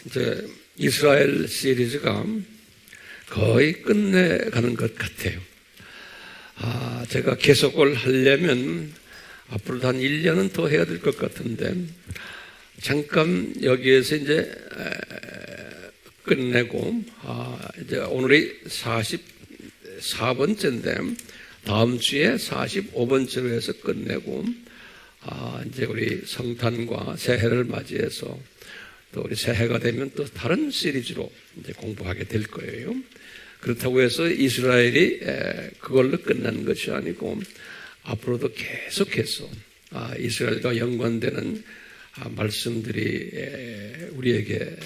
이제 이스라엘 시리즈가 거의 끝내가는 것 같아요. 제가 계속을 하려면 앞으로도 한 1년은 더 해야 될 것 같은데, 잠깐 여기에서 이제 끝내고, 이제 오늘이 44번째인데, 다음 주에 45번째로 해서 끝내고, 이제 우리 성탄과 새해를 맞이해서 또 우리 새해가 되면 또 다른 시리즈로 이제 공부하게 될 거예요. 그렇다고 해서 이스라엘이 그걸로 끝나는 것이 아니고 앞으로도 계속해서 이스라엘과 연관되는 말씀들이 우리에게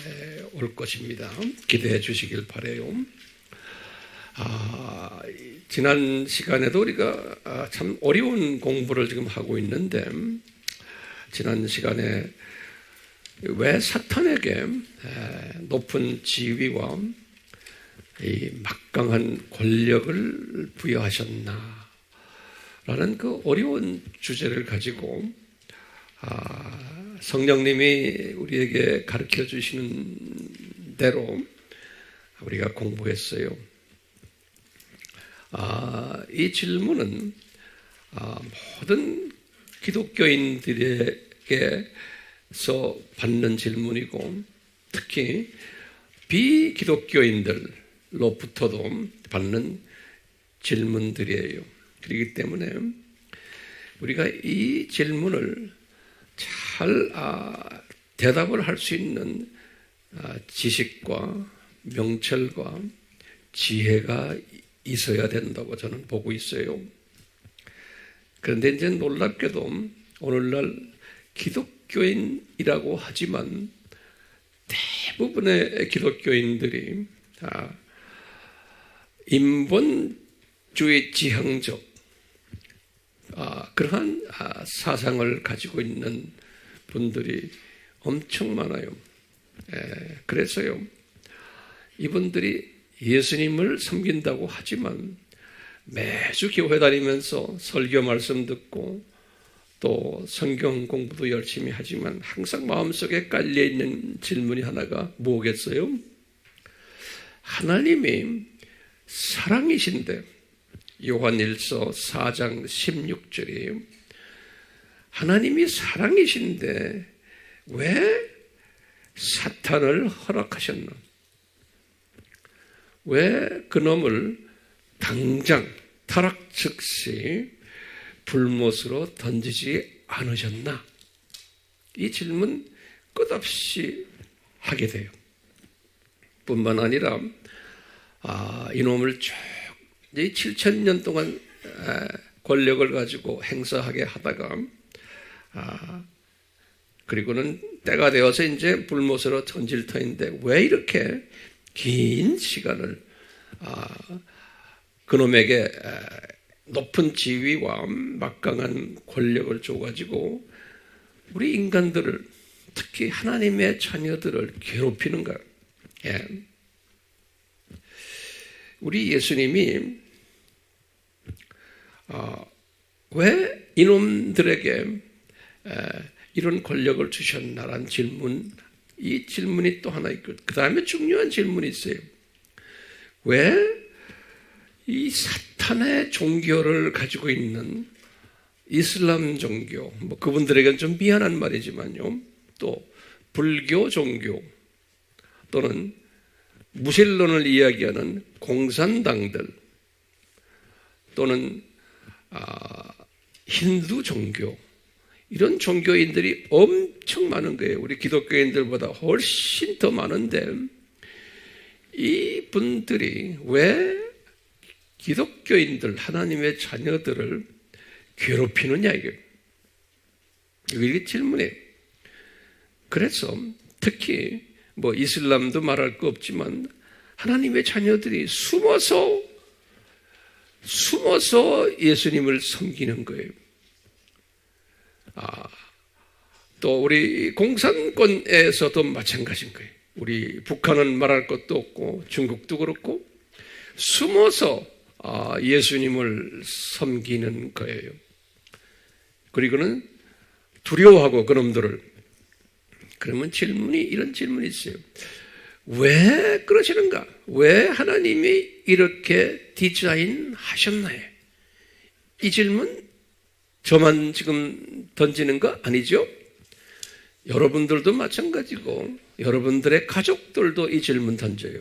올 것입니다. 기대해 주시길 바라요. 지난 시간에도 우리가 참 어려운 공부를 지금 하고 있는데, 지난 시간에 왜 사탄에게 높은 지위와 이 막강한 권력을 부여하셨나 라는 그 어려운 주제를 가지고 성령님이 우리에게 가르쳐 주시는 대로 우리가 공부했어요. 이 질문은 모든 기독교인들에게서 받는 질문이고, 특히 비기독교인들로부터도 받는 질문들이에요. 그렇기 때문에 우리가 이 질문을 잘 대답을 할 수 있는 지식과 명철과 지혜가 있어야 된다고 저는 보고 있어요. 그런데 이제 놀랍게도 오늘날 기독교인이라고 하지만 대부분의 기독교인들이 인본주의 지향적 그러한 사상을 가지고 있는 분들이 엄청 많아요. 그래서요, 이분들이 예수님을 섬긴다고 하지만 매주 교회 다니면서 설교 말씀 듣고 또 성경 공부도 열심히 하지만 항상 마음속에 깔려있는 질문이 하나가 뭐겠어요? 하나님이 사랑이신데, 요한일서 4장 16절이에요. 하나님이 사랑이신데 왜 사탄을 허락하셨나? 왜 그놈을 당장 타락 즉시 불못으로 던지지 않으셨나? 이 질문 끝없이 하게 돼요. 뿐만 아니라 이놈을 쭉 7,000년 동안 권력을 가지고 행사하게 하다가 그리고는 때가 되어서 이제 불못으로 던질 터인데 왜 이렇게 긴 시간을 그놈에게 높은 지위와 막강한 권력을 줘가지고 우리 인간들을, 특히 하나님의 자녀들을 괴롭히는가? 우리 예수님이 왜 이놈들에게 이런 권력을 주셨나라는 질문, 이 질문이 또 하나 있고, 그 다음에 중요한 질문이 있어요. 왜 이 사탄의 종교를 가지고 있는 이슬람 종교, 그분들에게는 좀 미안한 말이지만요, 또 불교 종교 또는 무신론을 이야기하는 공산당들 또는 힌두 종교, 이런 종교인들이 엄청 많은 거예요. 우리 기독교인들보다 훨씬 더 많은데 이 분들이 왜 기독교인들, 하나님의 자녀들을 괴롭히느냐, 이게 질문이에요. 그래서 특히 이슬람도 말할 거 없지만 하나님의 자녀들이 숨어서 예수님을 섬기는 거예요. 또 우리 공산권에서도 마찬가지인 거예요. 우리 북한은 말할 것도 없고 중국도 그렇고 숨어서 예수님을 섬기는 거예요. 그리고는 두려워하고 그놈들을 그러면 이런 질문이 있어요. 왜 그러시는가? 왜 하나님이 이렇게 디자인하셨나요? 이 질문 저만 지금 던지는 거 아니죠? 여러분들도 마찬가지고 여러분들의 가족들도 이 질문 던져요.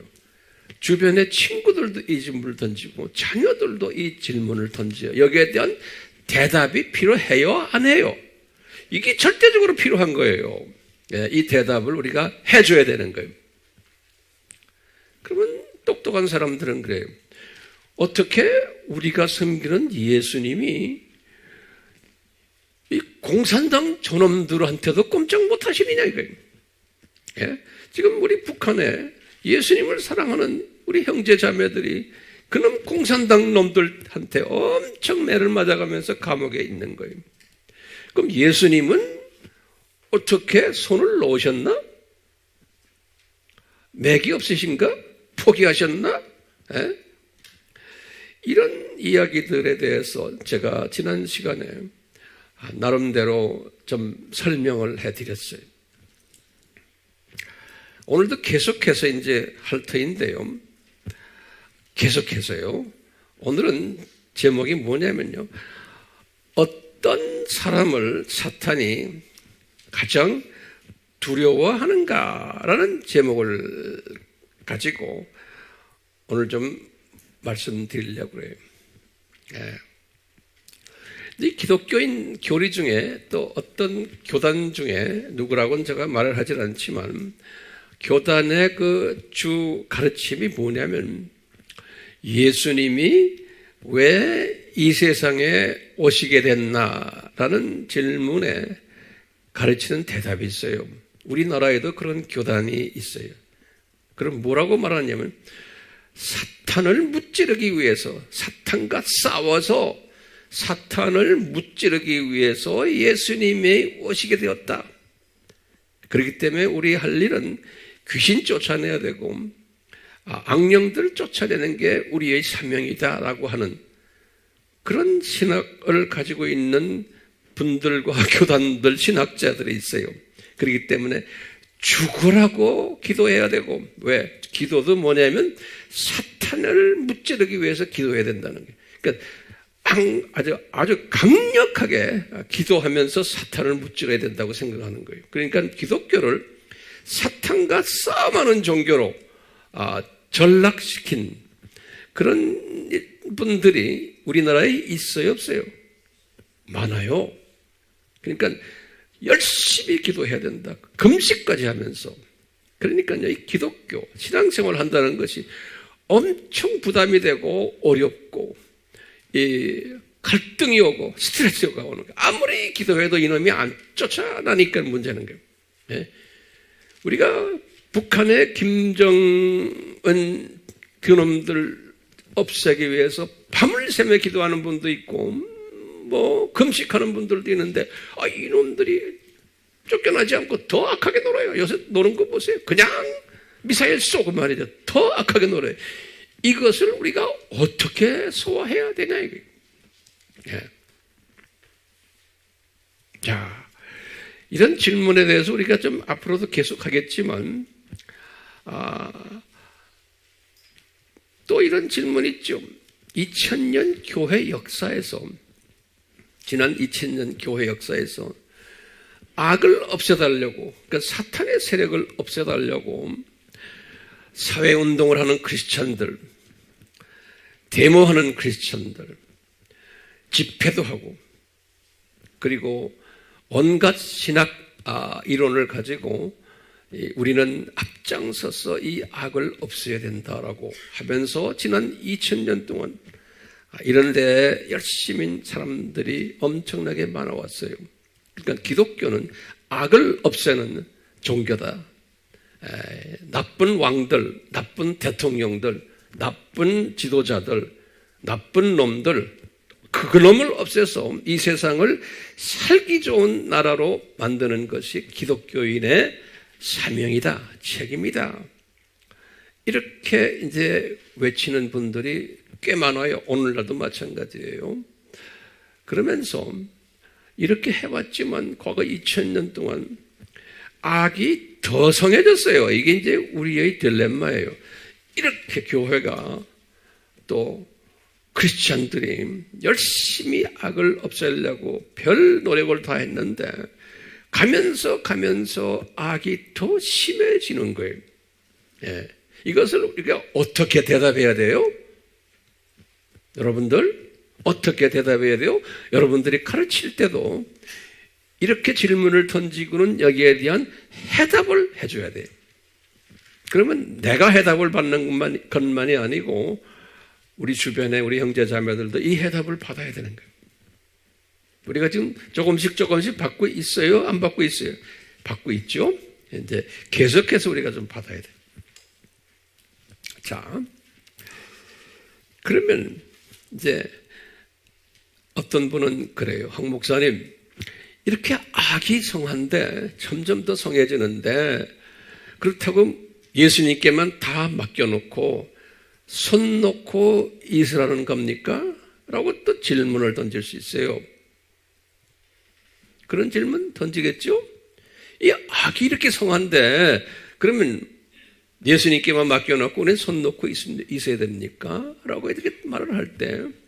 주변의 친구들도 이 질문을 던지고 자녀들도 이 질문을 던져요. 여기에 대한 대답이 필요해요? 안 해요? 이게 절대적으로 필요한 거예요. 이 대답을 우리가 해줘야 되는 거예요. 그러면 똑똑한 사람들은 그래요. 어떻게 우리가 섬기는 예수님이 이 공산당 저놈들한테도 꼼짝 못하시느냐 이거예요. 지금 우리 북한에 예수님을 사랑하는 우리 형제 자매들이 그놈 공산당 놈들한테 엄청 매를 맞아가면서 감옥에 있는 거예요. 그럼 예수님은 어떻게 손을 놓으셨나? 맥이 없으신가? 포기하셨나? 이런 이야기들에 대해서 제가 지난 시간에 나름대로 좀 설명을 해드렸어요. 오늘도 계속해서 이제 할 터인데요. 계속해서요. 오늘은 제목이 뭐냐면요. 어떤 사람을 사탄이 가장 두려워하는가라는 제목을 가지고 오늘 좀 말씀드리려고 그래요. 이 기독교인 교리 중에 또 어떤 교단 중에 누구라고는 제가 말을 하진 않지만 교단의 그 주 가르침이 뭐냐면 예수님이 왜 이 세상에 오시게 됐나라는 질문에 가르치는 대답이 있어요. 우리나라에도 그런 교단이 있어요. 그럼 뭐라고 말하냐면 사탄을 무찌르기 위해서 사탄과 싸워서 사탄을 무찌르기 위해서 예수님이 오시게 되었다. 그렇기 때문에 우리 할 일은 귀신 쫓아내야 되고 악령들 쫓아내는 게 우리의 사명이다라고 하는 그런 신학을 가지고 있는 분들과 교단들, 신학자들이 있어요. 그렇기 때문에 죽으라고 기도해야 되고, 왜? 기도도 뭐냐면 사탄을 무찌르기 위해서 기도해야 된다는 거예요. 그러니까 아주 강력하게 기도하면서 사탄을 무찌러야 된다고 생각하는 거예요. 그러니까 기독교를 사탄과 싸움하는 종교로 전락시킨 그런 분들이 우리나라에 있어요, 없어요? 많아요. 그러니까 열심히 기도해야 된다. 금식까지 하면서. 그러니까요, 이 기독교 신앙생활을 한다는 것이 엄청 부담이 되고 어렵고 이 갈등이 오고 스트레스가 오는 거예요. 아무리 기도해도 이놈이 안 쫓아나니까 문제는 거예요. 우리가 북한의 김정은 그놈들 없애기 위해서 밤을 새며 기도하는 분도 있고 뭐 금식하는 분들도 있는데 이놈들이 쫓겨나지 않고 더 악하게 놀아요. 요새 노는 거 보세요. 그냥 미사일 쏘고 말이죠. 더 악하게 놀아요. 이것을 우리가 어떻게 소화해야 되냐 이거예요. 자, 이런 질문에 대해서 우리가 좀 앞으로도 계속하겠지만 또 이런 질문이 있죠. 2000년 교회 역사에서 지난 2000년 교회 역사에서 악을 없애달라고, 그러니까 사탄의 세력을 없애달라고 사회운동을 하는 크리스찬들, 데모하는 크리스찬들, 집회도 하고, 그리고 온갖 신학 이론을 가지고 우리는 앞장서서 이 악을 없애야 된다라고 하면서 지난 2000년 동안 이런 데 열심히 사람들이 엄청나게 많아왔어요. 그러니까 기독교는 악을 없애는 종교다. 나쁜 왕들, 나쁜 대통령들, 나쁜 지도자들, 나쁜 놈들, 그놈을 없애서 이 세상을 살기 좋은 나라로 만드는 것이 기독교인의 사명이다, 책임이다. 이렇게 이제 외치는 분들이 꽤 많아요. 오늘날도 마찬가지예요. 그러면서 이렇게 해왔지만 과거 2000년 동안 악이 더 성해졌어요. 이게 이제 우리의 딜레마예요. 이렇게 교회가 또 크리스찬들이 열심히 악을 없애려고 별 노력을 다 했는데 가면서 악이 더 심해지는 거예요. 예. 이것을 우리가 어떻게 대답해야 돼요? 여러분들 어떻게 대답해야 돼요? 여러분들이 가르칠 때도 이렇게 질문을 던지고는 여기에 대한 해답을 해줘야 돼요. 그러면 내가 해답을 받는 것만이 아니고 우리 주변에 우리 형제 자매들도 이 해답을 받아야 되는 거예요. 우리가 지금 조금씩 받고 있어요? 안 받고 있어요? 받고 있죠? 이제 계속해서 우리가 좀 받아야 돼요. 자, 그러면 이제 어떤 분은 그래요. 황 목사님, 이렇게 악이 성한데 점점 더 성해지는데 그렇다고 예수님께만 다 맡겨놓고 손 놓고 있으라는 겁니까? 라고 또 질문을 던질 수 있어요. 그런 질문 던지겠죠? 이 악이 이렇게 성한데 그러면 예수님께만 맡겨놓고 우리는 손 놓고 있어야 됩니까? 라고 이렇게 말을 할 때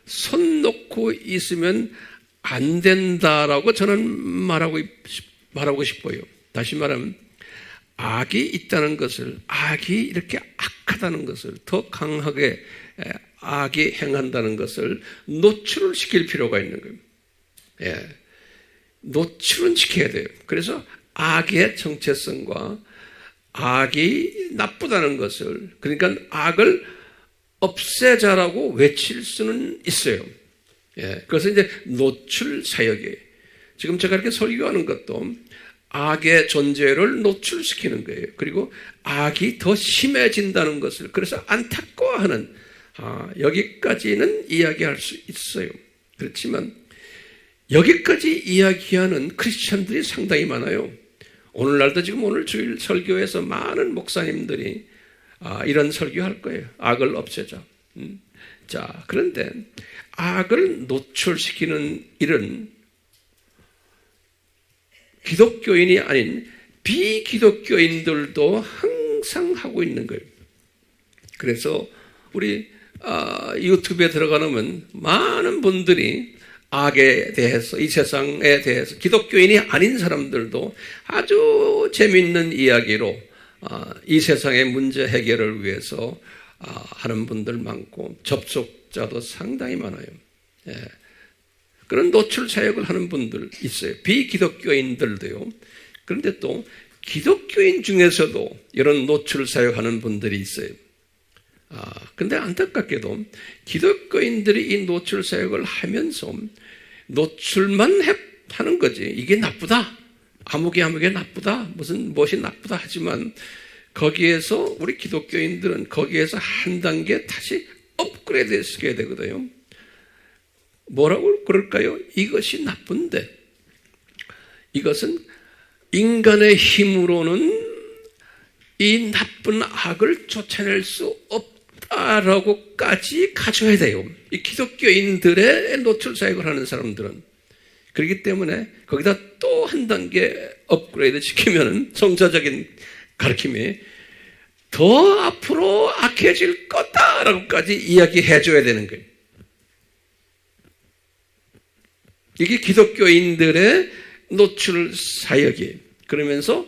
손 놓고 있으면 안 된다라고 저는 말하고 싶어요. 다시 말하면 악이 있다는 것을, 악이 이렇게 악하다는 것을, 더 강하게 악이 행한다는 것을 노출을 시킬 필요가 있는 거예요. 예. 노출은 시켜야 돼요. 그래서 악의 정체성과 악이 나쁘다는 것을, 그러니까 악을 없애자라고 외칠 수는 있어요. 예, 그것은 이제 노출 사역이에요. 지금 제가 이렇게 설교하는 것도 악의 존재를 노출시키는 거예요. 그리고 악이 더 심해진다는 것을, 그래서 안타까워하는, 여기까지는 이야기할 수 있어요. 그렇지만 여기까지 이야기하는 크리스찬들이 상당히 많아요. 오늘날도 지금 오늘 주일 설교에서 많은 목사님들이 이런 설교할 거예요. 악을 없애자. 자, 그런데 악을 노출시키는 일은 기독교인이 아닌 비기독교인들도 항상 하고 있는 거예요. 그래서 우리 유튜브에 들어가면 많은 분들이 악에 대해서, 이 세상에 대해서 기독교인이 아닌 사람들도 아주 재미있는 이야기로 이 세상의 문제 해결을 위해서 하는 분들 많고 접속자도 상당히 많아요. 예. 그런 노출 사역을 하는 분들 있어요. 비기독교인들도요. 그런데 또 기독교인 중에서도 이런 노출 사역하는 분들이 있어요. 근데 안타깝게도 기독교인들이 이 노출 사역을 하면서 노출만 하는 거지. 이게 나쁘다. 아무개 나쁘다. 무엇이 나쁘다 하지만 거기에서 우리 기독교인들은 거기에서 한 단계 다시 업그레이드 시켜야 되거든요. 뭐라고 그럴까요? 이것이 나쁜데 이것은 인간의 힘으로는 이 나쁜 악을 쫓아낼 수 없다라고까지 가져야 돼요. 이 기독교인들의 노출 사역을 하는 사람들은. 그렇기 때문에 거기다 또 한 단계 업그레이드 시키면 성사적인 가르침이 더 앞으로 악해질 거다라고까지 이야기해 줘야 되는 거예요. 이게 기독교인들의 노출 사역이에요. 그러면서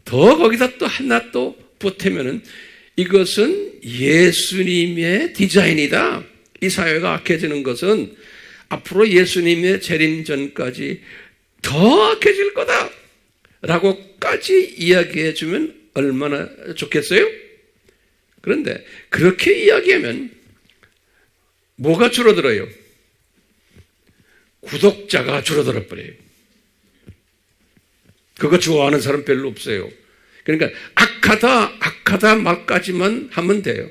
더 거기다 또 하나 또 보태면은 이것은 예수님의 디자인이다. 이 사회가 악해지는 것은 앞으로 예수님의 재림 전까지 더 악해질 거다. 라고까지 이야기해 주면 얼마나 좋겠어요? 그런데 그렇게 이야기하면 뭐가 줄어들어요? 구독자가 줄어들어 버려요. 그거 좋아하는 사람 별로 없어요. 그러니까 악하다 말까지만 하면 돼요.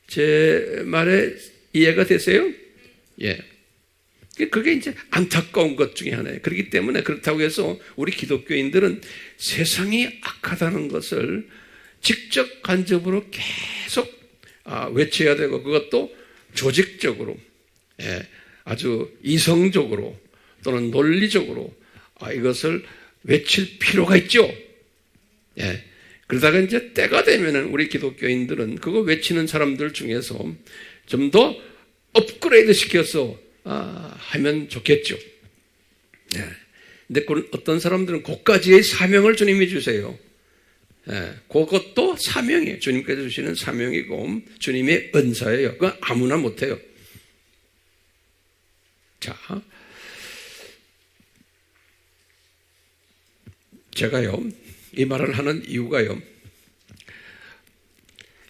제 말에 이해가 되세요? 예. 그게 이제 안타까운 것 중에 하나예요. 그렇기 때문에 그렇다고 해서 우리 기독교인들은 세상이 악하다는 것을 직접 간접으로 계속 외쳐야 되고 그것도 조직적으로, 예, 아주 이성적으로 또는 논리적으로 이것을 외칠 필요가 있죠. 예. 그러다가 이제 때가 되면은 우리 기독교인들은 그거 외치는 사람들 중에서 좀 더 업그레이드 시켜서 하면 좋겠죠. 예. 근데 어떤 사람들은 그까지의 사명을 주님이 주세요. 예. 그것도 사명이에요. 주님께서 주시는 사명이고 주님의 은사예요. 그건 아무나 못해요. 자, 제가요, 이 말을 하는 이유가요,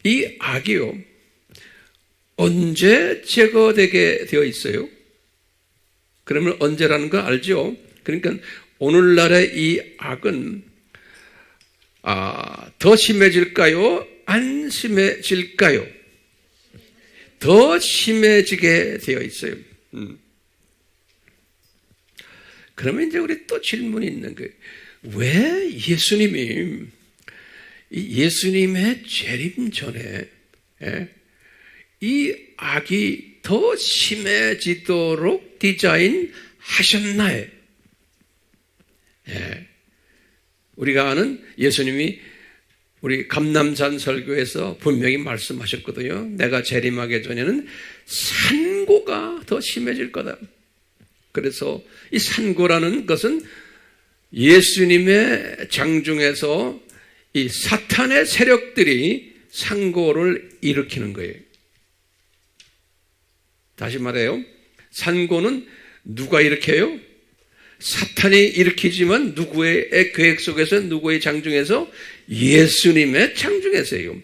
이 악이요, 언제 제거되게 되어 있어요? 그러면 언제라는 거 알죠? 그러니까 오늘날의 이 악은 더 심해질까요? 안 심해질까요? 더 심해지게 되어 있어요. 그러면 이제 우리 또 질문이 있는 거예요. 왜 예수님의 재림 전에 이 악이 더 심해지도록 디자인하셨나요? 우리가 아는 예수님이 우리 감람산 설교에서 분명히 말씀하셨거든요. 내가 재림하기 전에는 산고가 더 심해질 거다. 그래서 이 산고라는 것은 예수님의 장중에서 이 사탄의 세력들이 산고를 일으키는 거예요. 다시 말해요. 산고는 누가 일으켜요? 사탄이 일으키지만 누구의 계획 속에서, 누구의 장중에서? 예수님의 장중에서요.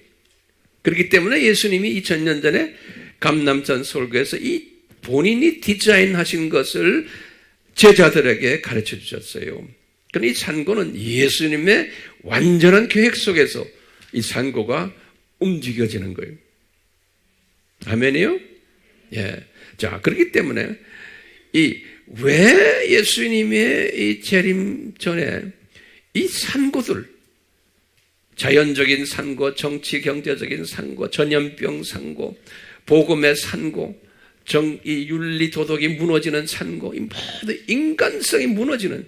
그렇기 때문에 예수님이 2000년 전에 감람산 설교에서 이 본인이 디자인하신 것을 제자들에게 가르쳐 주셨어요. 그러니까 이 산고는 예수님의 완전한 계획 속에서 이 산고가 움직여지는 거예요. 아멘이요? 예. 자, 그렇기 때문에 왜 예수님의 이 재림 전에 이 산고들, 자연적인 산고, 정치 경제적인 산고, 전염병 산고, 복음의 산고, 이 윤리 도덕이 무너지는 산고, 이 모든 인간성이 무너지는,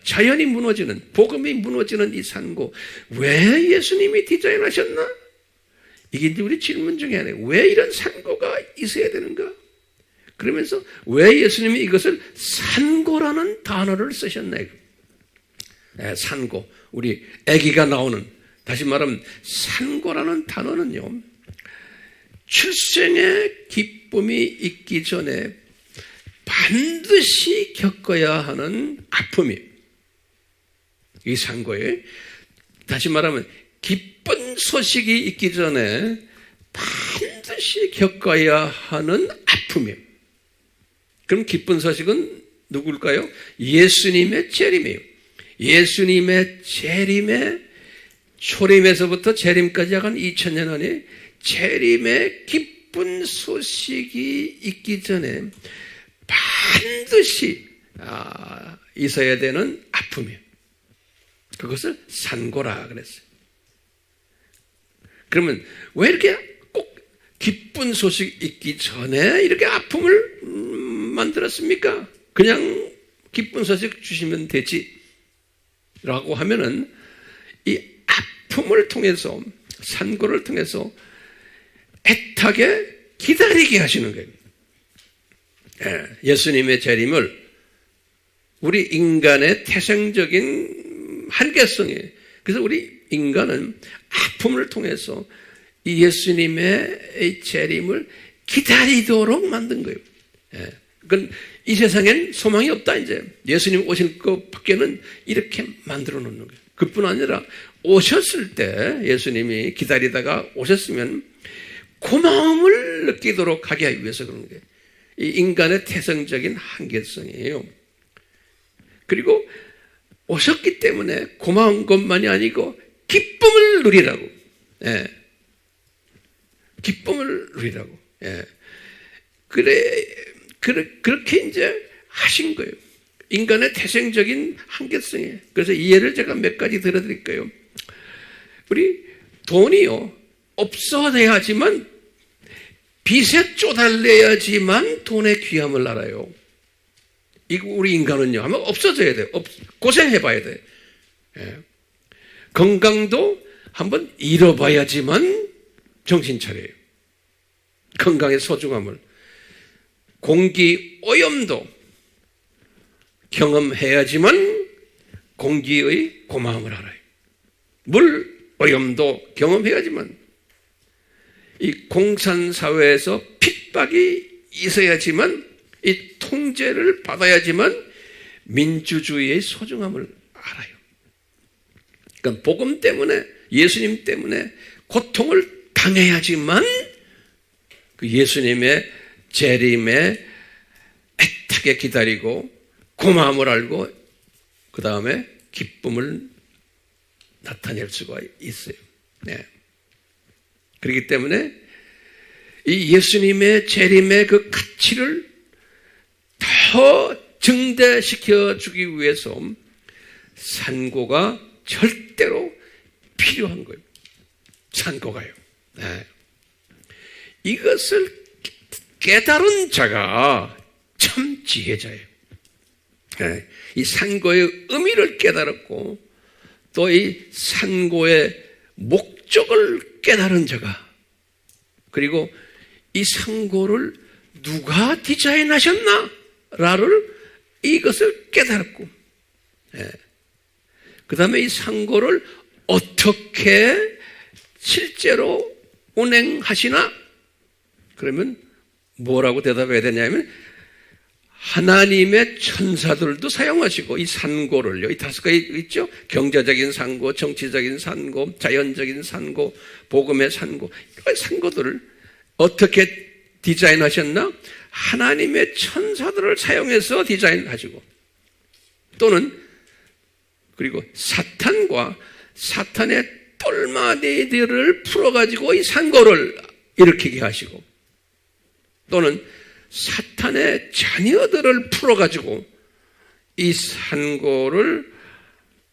자연이 무너지는, 복음이 무너지는 이 산고, 왜 예수님이 디자인하셨나? 이게 이제 우리 질문 중에 하나예요. 왜 이런 산고가 있어야 되는가? 그러면서 왜 예수님이 이것을 산고라는 단어를 쓰셨나요? 산고, 우리 아기가 나오는, 다시 말하면 산고라는 단어는요, 출생의 기쁨이 있기 전에 반드시 겪어야 하는 아픔이에요. 이 산고에 다시 말하면 기쁜 소식이 있기 전에 반드시 겪어야 하는 아픔이에요. 그럼 기쁜 소식은 누굴까요? 예수님의 재림이에요. 예수님의 재림의 초림에서부터 재림까지 약 2000년 안에 재림의 기쁜 소식이 있기 전에 반드시 있어야 되는 아픔이에요. 그것을 산고라 그랬어요. 그러면 왜 이렇게 꼭 기쁜 소식 있기 전에 이렇게 아픔을 만들었습니까? 그냥 기쁜 소식 주시면 되지 라고 하면은 이 아픔을 통해서, 산고를 통해서 애타게 기다리게 하시는 거예요. 예수님의 재림을 우리 인간의 태생적인 한계성이에요. 그래서 우리 인간은 아픔을 통해서 이 예수님의 재림을 기다리도록 만든 거예요. 그건 이 세상엔 소망이 없다, 이제. 예수님 오실 것밖에는 이렇게 만들어 놓는 거예요. 그뿐 아니라 오셨을 때 예수님이 기다리다가 오셨으면 고마움을 느끼도록 하기 위해서 그런 거예요. 이 인간의 태생적인 한계성이에요. 그리고 오셨기 때문에 고마운 것만이 아니고 기쁨을 누리라고. 기쁨을 누리라고. 그렇게 이제 하신 거예요. 인간의 태생적인 한계성이에요. 그래서 이 예를 제가 몇 가지 들어드릴게요. 우리 돈이요, 없어야지만, 빚에 쪼달려야지만 돈의 귀함을 알아요. 이거 우리 인간은요, 아마 없어져야 돼요. 고생해봐야 돼요. 예. 건강도 한번 잃어봐야지만 정신 차려요. 건강의 소중함을. 공기 오염도 경험해야지만 공기의 고마움을 알아요. 물 오염도 경험해야지만, 이 공산사회에서 핍박이 있어야지만, 이 통제를 받아야지만 민주주의의 소중함을 알아요. 그러니까 복음 때문에, 예수님 때문에 고통을 당해야지만 그 예수님의 재림에 애타게 기다리고 고마움을 알고 그 다음에 기쁨을 나타낼 수가 있어요. 네. 그렇기 때문에 이 예수님의 재림의 그 가치를 더 증대시켜 주기 위해서 산고가 절대로 필요한 거예요. 산고가요. 네. 이것을 깨달은 자가 참 지혜자예요. 네. 이 산고의 의미를 깨달았고 또 이 산고의 목적을 깨달은 자가, 그리고 이 산고를 누가 디자인하셨나? 라를 이것을 깨달았고, 예. 그 다음에 이 산고를 어떻게 실제로 운행하시나? 그러면 뭐라고 대답해야 되냐면, 하나님의 천사들도 사용하시고, 이 산고를요, 이 5가지 있죠? 경제적인 산고, 정치적인 산고, 자연적인 산고, 복음의 산고, 이 산고들을 어떻게 디자인하셨나? 하나님의 천사들을 사용해서 디자인하시고, 또는 그리고 사탄과 사탄의 똘마니들을 풀어가지고 이 산고를 일으키게 하시고, 또는 사탄의 자녀들을 풀어가지고 이 산고를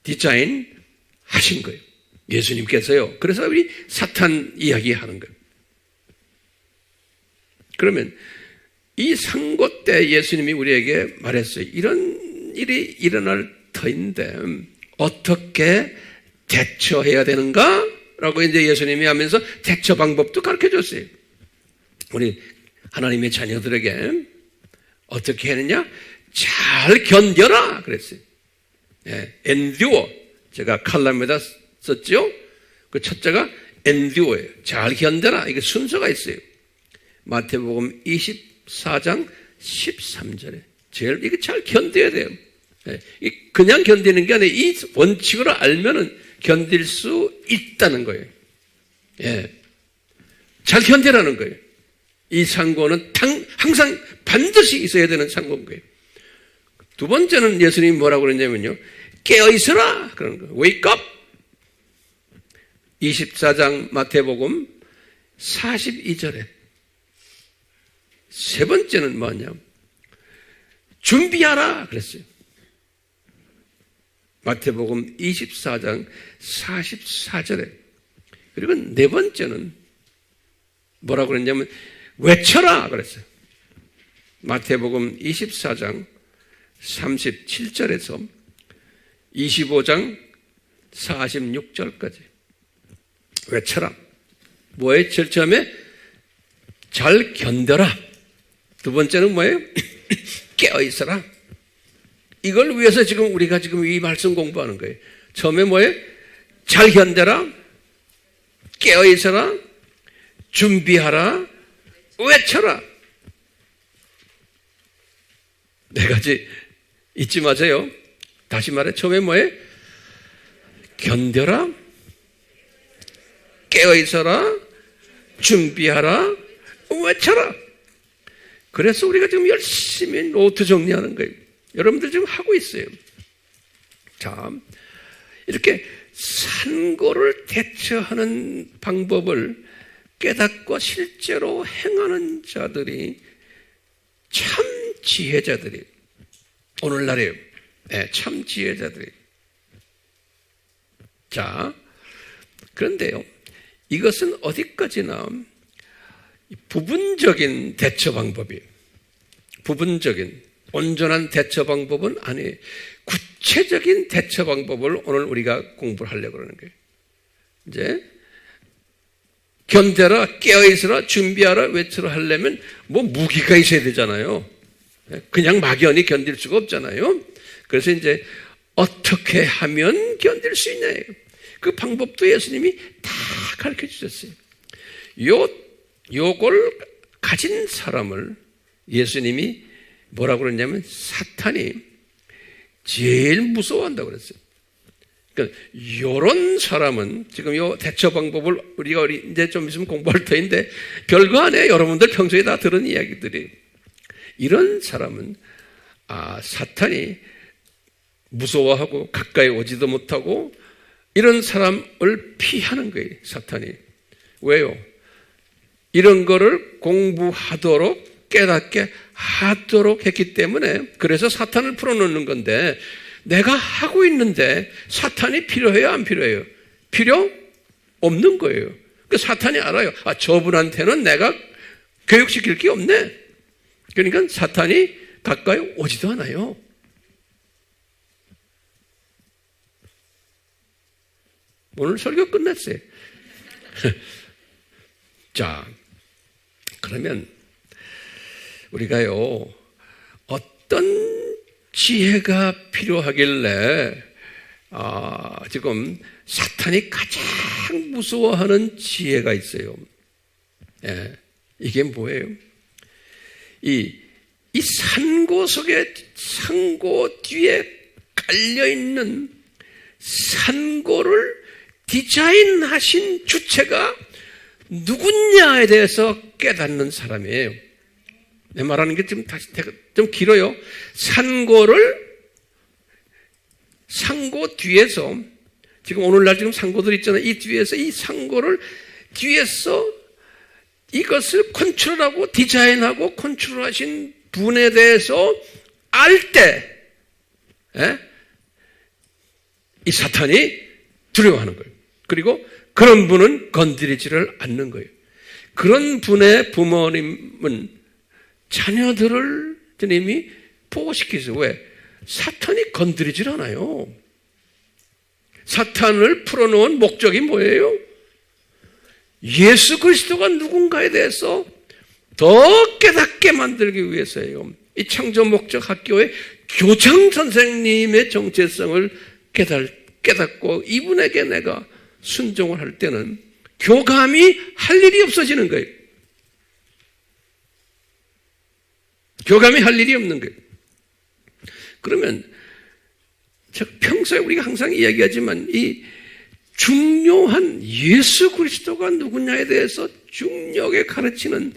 디자인하신 거예요. 예수님께서요. 그래서 우리 사탄 이야기하는 거예요. 그러면 이 산고 때 예수님이 우리에게 말했어요. 이런 일이 일어날 터인데 어떻게 대처해야 되는가? 라고 이제 예수님이 하면서 대처 방법도 가르쳐 줬어요. 우리 하나님의 자녀들에게 어떻게 했느냐? 잘 견뎌라 그랬어요. 예, endure. 제가 칼럼에다 썼죠? 그 첫째가 endure예요. 잘 견뎌라. 이게 순서가 있어요. 마태복음 24장 13절에 제일 이게 잘 견뎌야 돼요. 예, 그냥 견디는 게 아니라 이 원칙으로 알면은 견딜 수 있다는 거예요. 예, 잘 견디라는 거예요. 이 산고는 항상 반드시 있어야 되는 산고인 거예요. 두 번째는 예수님이 뭐라고 그러냐면요, 깨어있어라 그러는 거예요. Wake up. 24장 마태복음 42절에 세 번째는 뭐냐, 준비하라 그랬어요. 마태복음 24장 44절에. 그리고 네 번째는 뭐라고 그랬냐면 외쳐라 그랬어요. 마태복음 24장 37절에서 25장 46절까지 외쳐라. 뭐예요? 제일 처음에 잘 견뎌라. 두 번째는 뭐예요? 깨어있어라. 이걸 위해서 지금 우리가 지금 이 말씀 공부하는 거예요. 처음에 뭐예요? 잘 견뎌라, 깨어있어라, 준비하라, 외쳐라. 네 가지 잊지 마세요. 다시 말해, 처음에 뭐예요? 견뎌라, 깨어있어라, 준비하라, 외쳐라. 그래서 우리가 지금 열심히 노트 정리하는 거예요. 여러분들 지금 하고 있어요. 자, 이렇게 산고를 대처하는 방법을 깨닫고 실제로 행하는 자들이 참 지혜자들이에요. 오늘날에요. 네, 참 지혜자들이에요. 자, 그런데요, 이것은 어디까지나 부분적인 대처 방법이에요. 부분적인. 온전한 대처 방법은 아니에요. 구체적인 대처 방법을 오늘 우리가 공부를 하려고 그러는 거예요. 이제 견뎌라, 깨어있으라, 준비하라, 외쳐라 하려면 뭐 무기가 있어야 되잖아요. 그냥 막연히 견딜 수가 없잖아요. 그래서 이제 어떻게 하면 견딜 수 있냐예요. 그 방법도 예수님이 다 가르쳐 주셨어요. 요걸 가진 사람을 예수님이 뭐라고 그랬냐면 사탄이 제일 무서워한다고 그랬어요. 그러니까 요런 사람은 지금 요 대처 방법을 우리가 이제 좀 있으면 공부할 터인데 별거 아니에요. 여러분들 평소에 다 들은 이야기들이. 이런 사람은 사탄이 무서워하고 가까이 오지도 못하고 이런 사람을 피하는 거예요. 사탄이. 왜요? 이런 거를 공부하도록 깨닫게 하도록 했기 때문에 그래서 사탄을 풀어놓는 건데 내가 하고 있는데 사탄이 필요해요? 안 필요해요? 필요 없는 거예요. 그 사탄이 알아요. 저분한테는 내가 교육시킬 게 없네. 그러니까 사탄이 가까이 오지도 않아요. 오늘 설교 끝났어요. 자, 그러면 우리가요, 어떤 지혜가 필요하길래 지금 사탄이 가장 무서워하는 지혜가 있어요. 이게 뭐예요? 이 산고 속에, 상고 뒤에 깔려있는 산고를 디자인하신 주체가 누구냐에 대해서 깨닫는 사람이에요. 내 말하는 게 좀 길어요. 상고 뒤에서, 지금 오늘날 지금 상고들 있잖아요. 이 뒤에서, 이 상고를 뒤에서 이것을 컨트롤하고 디자인하고 컨트롤하신 분에 대해서 알 때, 이 사탄이 두려워하는 거예요. 그리고 그런 분은 건드리지를 않는 거예요. 그런 분의 부모님은 자녀들을 주님이 보호시키세요. 왜? 사탄이 건드리질 않아요. 사탄을 풀어놓은 목적이 뭐예요? 예수 그리스도가 누군가에 대해서 더 깨닫게 만들기 위해서예요. 이 창조 목적 학교의 교장 선생님의 정체성을 깨닫고 이분에게 내가 순종을 할 때는 교감이 할 일이 없어지는 거예요. 교감이 할 일이 없는 거예요. 그러면 평소에 우리가 항상 이야기하지만 이 중요한 예수 그리스도가 누구냐에 대해서 중요하게 가르치는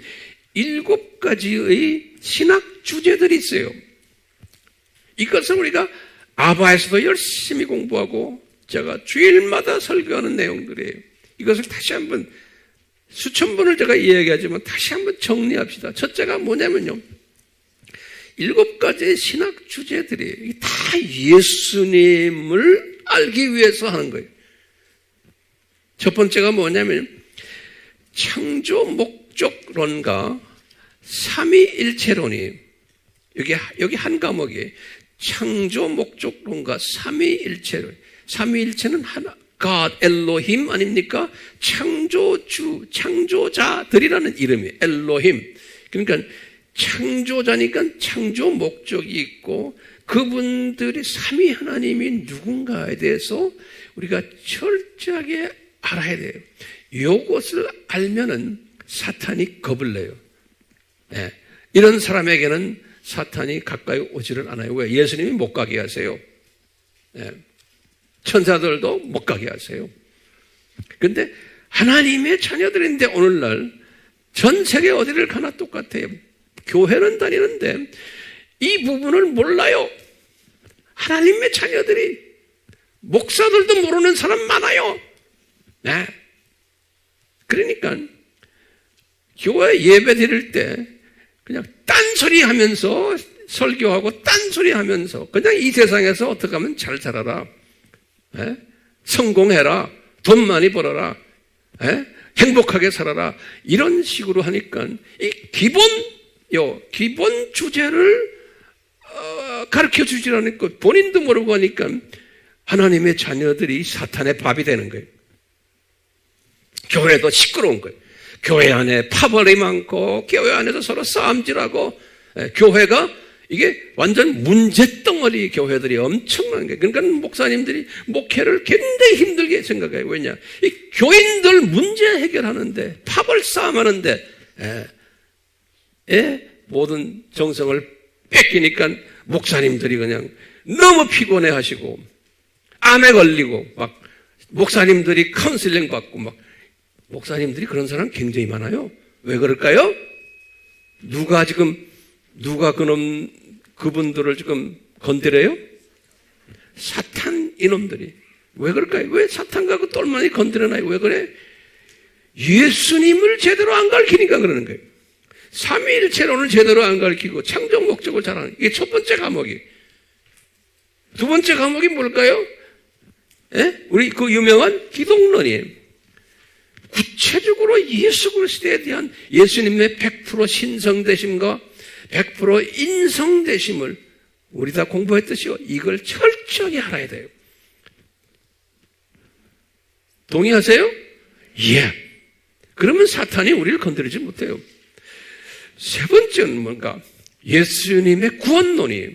7가지의 신학 주제들이 있어요. 이것을 우리가 아바에서도 열심히 공부하고 제가 주일마다 설교하는 내용들이에요. 이것을 다시 한번 수천 번을 제가 이야기하지만 다시 한번 정리합시다. 첫째가 뭐냐면요, 7가지의 신학 주제들이 다 예수님을 알기 위해서 하는 거예요. 첫 번째가 뭐냐면 창조 목적론과 삼위일체론이 여기 한 과목이에요. 창조 목적론과 삼위일체론. 삼위일체는 하나, God, 엘로힘 아닙니까? 창조주, 창조자들이라는 이름이에요. 엘로힘. 그러니까 창조자니까 창조 목적이 있고 그분들이 삼위 하나님이 누군가에 대해서 우리가 철저하게 알아야 돼요. 이것을 알면은 사탄이 겁을 내요. 이런 사람에게는 사탄이 가까이 오지를 않아요. 왜? 예수님이 못 가게 하세요. 천사들도 못 가게 하세요. 그런데 하나님의 자녀들인데 오늘날 전 세계 어디를 가나 똑같아요. 교회는 다니는데 이 부분을 몰라요. 하나님의 자녀들이, 목사들도 모르는 사람 많아요. 그러니까 교회 예배 드릴 때 그냥 딴소리 하면서 설교하고 딴소리 하면서 그냥 이 세상에서 어떻게 하면 잘 살아라, 성공해라, 돈 많이 벌어라, 행복하게 살아라, 이런 식으로 하니까 이 기본 주제를 가르쳐 주질 않고 본인도 모르고 하니까 하나님의 자녀들이 사탄의 밥이 되는 거예요. 교회도 시끄러운 거예요. 교회 안에 파벌이 많고 교회 안에서 서로 싸움질하고 교회가 이게 완전 문제덩어리 교회들이 엄청난 거예요. 그러니까 목사님들이 목회를 굉장히 힘들게 생각해요. 왜냐? 이 교인들 문제 해결하는데 파벌 싸움하는데 모든 정성을 뺏기니까 목사님들이 그냥 너무 피곤해 하시고 암에 걸리고 막 목사님들이 카운슬링 받고 막 목사님들이 그런 사람 굉장히 많아요. 왜 그럴까요? 누가 그분들을 지금 건드려요? 사탄 이놈들이. 왜 그럴까요? 왜 사탄과 그 똘마니 건드려놔요? 왜 그래? 예수님을 제대로 안 가르치니까 그러는 거예요. 삼위일체론을 제대로 안 가르치고 창조 목적을 잘 하는 이게 첫 번째 과목이. 두 번째 과목이 뭘까요? 우리 그 유명한 기독론이에요. 구체적으로 예수 그리스도에 대한 예수님의 100% 신성되심과 100% 인성되심을 우리 다 공부했듯이요. 이걸 철저히 알아야 돼요. 동의하세요? 예. 그러면 사탄이 우리를 건드리지 못해요. 세 번째는 뭔가? 예수님의 구원론이에요.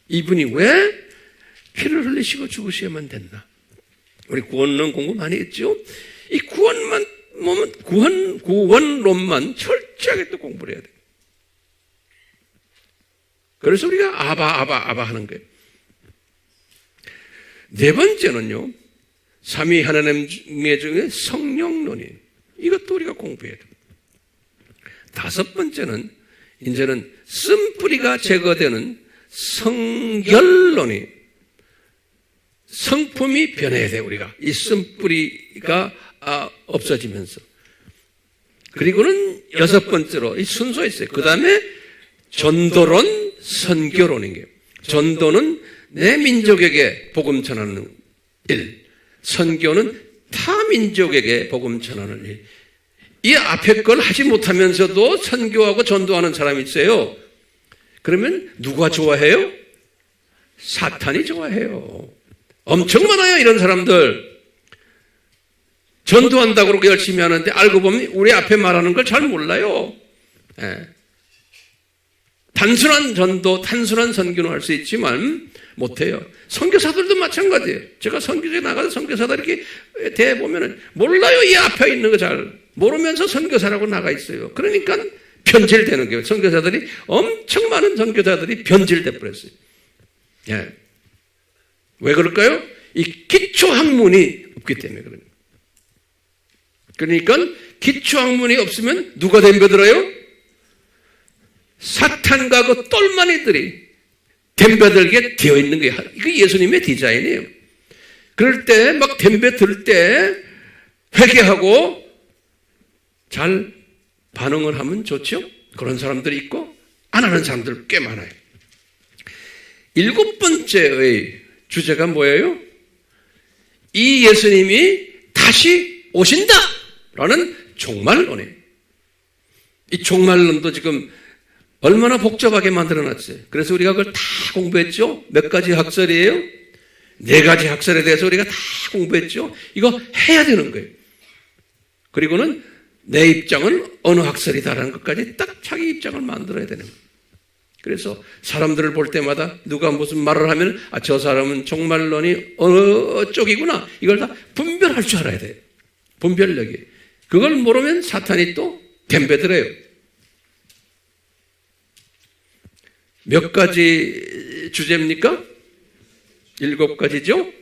이분이 왜 피를 흘리시고 죽으셔야만 된다. 우리 구원론 공부 많이 했죠? 이 구원론만 철저하게 또 공부를 해야 돼요. 그래서 우리가 아바 하는 거예요. 네 번째는요, 삼위 하나님 중에 성령론이에요. 이것도 우리가 공부해야 돼요. 다섯 번째는, 이제는 쓴뿌리가 제거되는 성결론이에요. 성품이 변해야 돼요, 우리가. 이 쓴뿌리가 없어지면서. 그리고는 여섯 번째로, 이 순서 있어요. 그 다음에 전도론, 선교론인 거예요. 전도는 내 민족에게 복음 전하는 일, 선교는 타 민족에게 복음 전하는 일. 이 앞에 걸 하지 못하면서도 선교하고 전도하는 사람이 있어요. 그러면 누가 좋아해요? 사탄이 좋아해요. 엄청 많아요, 이런 사람들. 전도한다고 그렇게 열심히 하는데 알고 보면 우리 앞에 말하는 걸 잘 몰라요. 단순한 전도, 단순한 선교는 할 수 있지만 못해요. 선교사들도 마찬가지예요. 제가 선교지에 나가서 선교사들 이렇게 대보면은 몰라요. 이 앞에 있는 거 잘 모르면서 선교사라고 나가 있어요. 그러니까 변질되는 거예요. 선교사들이 엄청 많은 선교사들이 변질돼 버렸어요. 예. 왜 그럴까요? 이 기초 학문이 없기 때문에 그래요. 그러니까 기초 학문이 없으면 누가 덤벼들어요? 사탄과 그 똘마니들이 덤벼들게 되어 있는 거예요. 이거 예수님의 디자인이에요. 그럴 때 막 덤벼들 때 회개하고 잘 반응을 하면 좋죠. 그런 사람들이 있고 안 하는 사람들 꽤 많아요. 일곱 번째의 주제가 뭐예요? 이 예수님이 다시 오신다라는 종말론이에요. 이 종말론도 지금 얼마나 복잡하게 만들어놨어요. 그래서 우리가 그걸 다 공부했죠. 몇 가지 학설이에요? 네 가지 학설에 대해서 우리가 다 공부했죠. 이거 해야 되는 거예요. 그리고는 내 입장은 어느 학설이다라는 것까지 딱 자기 입장을 만들어야 되는 거예요. 그래서 사람들을 볼 때마다 누가 무슨 말을 하면 저 사람은 종말론이 어느 쪽이구나. 이걸 다 분별할 줄 알아야 돼요. 분별력이. 그걸 모르면 사탄이 또 덤벼들어요. 몇 가지 주제입니까? 7가지죠?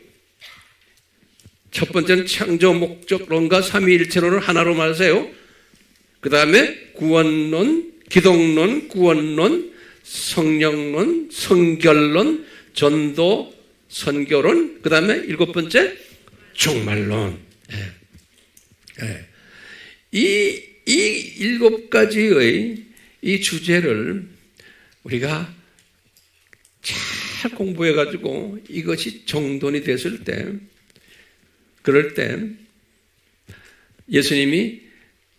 첫 번째는 창조 목적론과 삼위일체론을 하나로 말하세요. 그 다음에 구원론, 기독론, 구원론, 성령론, 성결론, 전도, 선교론, 그 다음에 7번째 종말론. 이 7가지의 이 주제를 우리가 잘 공부해가지고 이것이 정돈이 됐을 때, 그럴 때 예수님이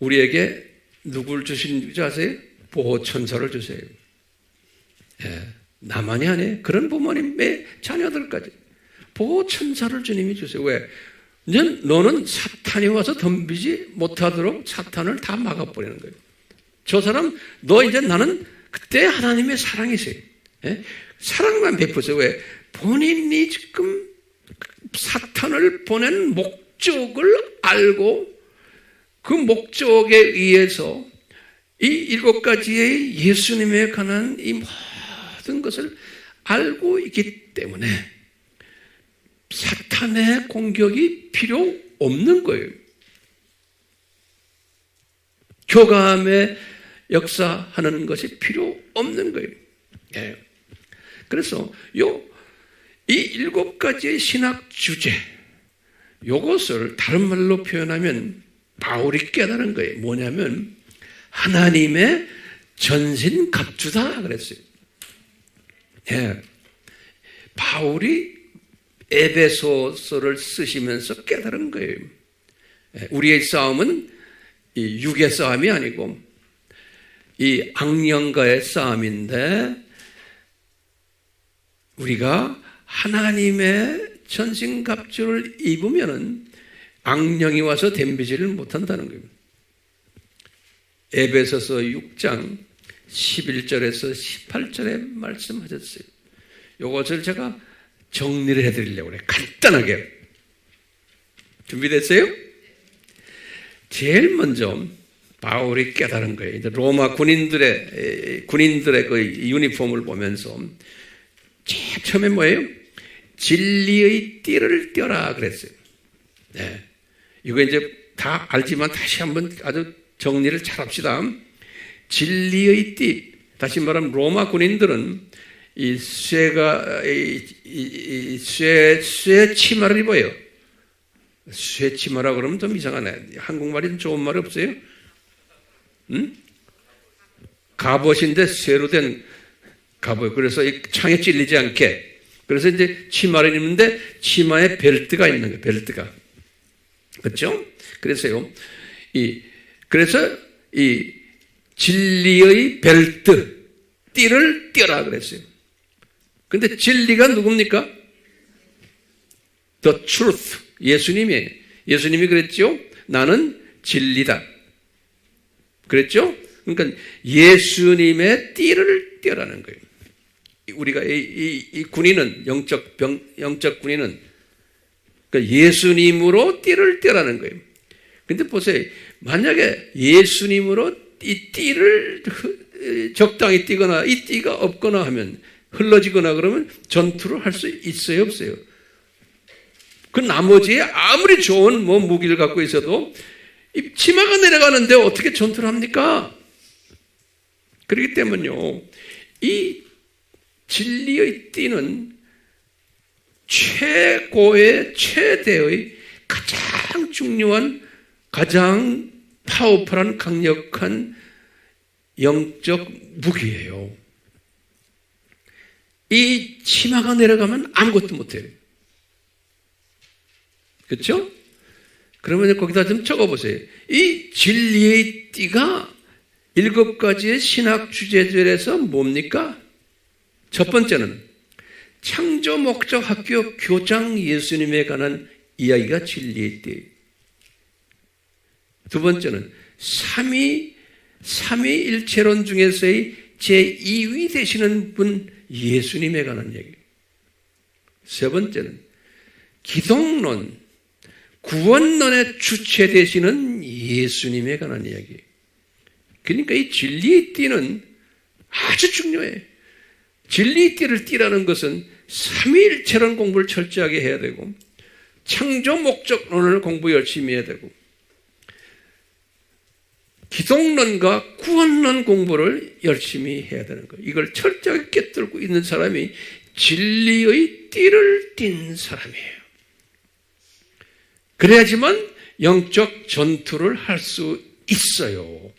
우리에게 누굴 주신 줄 아세요? 보호천사를 주세요. 나만이 아니에요. 그런 부모님의 자녀들까지 보호천사를 주님이 주세요. 왜? 이제 너는 사탄이 와서 덤비지 못하도록 사탄을 다 막아버리는 거예요. 저 사람, 너 이제 나는 그때 하나님의 사랑이 있어요. 예? 사랑만 베푸세요. 왜? 본인이 지금 사탄을 보낸 목적을 알고 그 목적에 의해서 이 7가지의 예수님에 관한 이 모든 것을 알고 있기 때문에 사탄의 공격이 필요 없는 거예요. 교감의 역사하는 것이 필요 없는 거예요. 예. 그래서 이 7가지의 신학 주제, 이것을 다른 말로 표현하면 바울이 깨달은 거예요. 뭐냐면 하나님의 전신갑주다 그랬어요. 예. 바울이 에베소서를 쓰시면서 깨달은 거예요. 예. 우리의 싸움은 이 육의 싸움이 아니고 이 악령과의 싸움인데 우리가 하나님의 전신갑주를 입으면은 악령이 와서 덤비지를 못한다는 거예요. 에베소서 6장 11절에서 18절에 말씀하셨어요. 이것을 제가 정리를 해드리려고 그래요. 간단하게. 준비됐어요? 제일 먼저 바울이 깨달은 거예요. 이제 로마 군인들의 그 유니폼을 보면서 제일 처음에 뭐예요? 진리의 띠를 떼라 그랬어요. 네. 이거 이제 다 알지만 다시 한번 아주 정리를 잘 합시다. 진리의 띠. 다시 말하면 로마 군인들은 이 쇠가 쇠 치마를 입어요. 쇠 치마라 그러면 좀 이상하네. 한국말이 좀 좋은 말이 없어요? 응? 갑옷인데 쇠로 된 갑옷. 그래서 이 창에 찔리지 않게. 그래서 이제 치마를 입는데 치마에 벨트가 있는 거예요. 벨트가. 그렇죠? 그래서요. 그래서 이 진리의 벨트, 띠를 떼라 그랬어요. 근데 진리가 누굽니까? The truth. 예수님이에요. 예수님이 그랬죠? 나는 진리다. 그랬죠? 그러니까 예수님의 띠를 떼라는 거예요. 우리가 이 군인은 영적 군인은 그러니까 예수님으로 띠를 떼라는 거예요. 근데 보세요. 만약에 예수님으로 이 띠를 적당히 띠거나 이 띠가 없거나 하면 흘러지거나 그러면 전투를 할 수 있어요, 없어요? 그 나머지에 아무리 좋은 무기를 갖고 있어도 이 치마가 내려가는데 어떻게 전투를 합니까? 그렇기 때문에요. 이 진리의 띠는 최대의 가장 중요한, 가장 파워풀한, 강력한 영적 무기예요. 이 치마가 내려가면 아무것도 못해요. 그렇죠? 그러면 거기다 좀 적어보세요. 이 진리의 띠가 7가지의 신학 주제들에서 뭡니까? 첫 번째는 창조 목적 학교 교장 예수님에 관한 이야기가 진리의 띠. 두 번째는 삼위일체론 중에서의 제2위 되시는 분 예수님에 관한 얘기. 세 번째는 기독론, 구원론의 주체 되시는 예수님에 관한 이야기. 그러니까 이 진리의 띠는 아주 중요해요. 진리의 띠를 띠라는 것은 삼위일체론 공부를 철저하게 해야 되고 창조 목적론을 공부 열심히 해야 되고 기독론과 구원론 공부를 열심히 해야 되는 거예요. 이걸 철저하게 깨뚫고 있는 사람이 진리의 띠를 띈 사람이에요. 그래야지만 영적 전투를 할 수 있어요.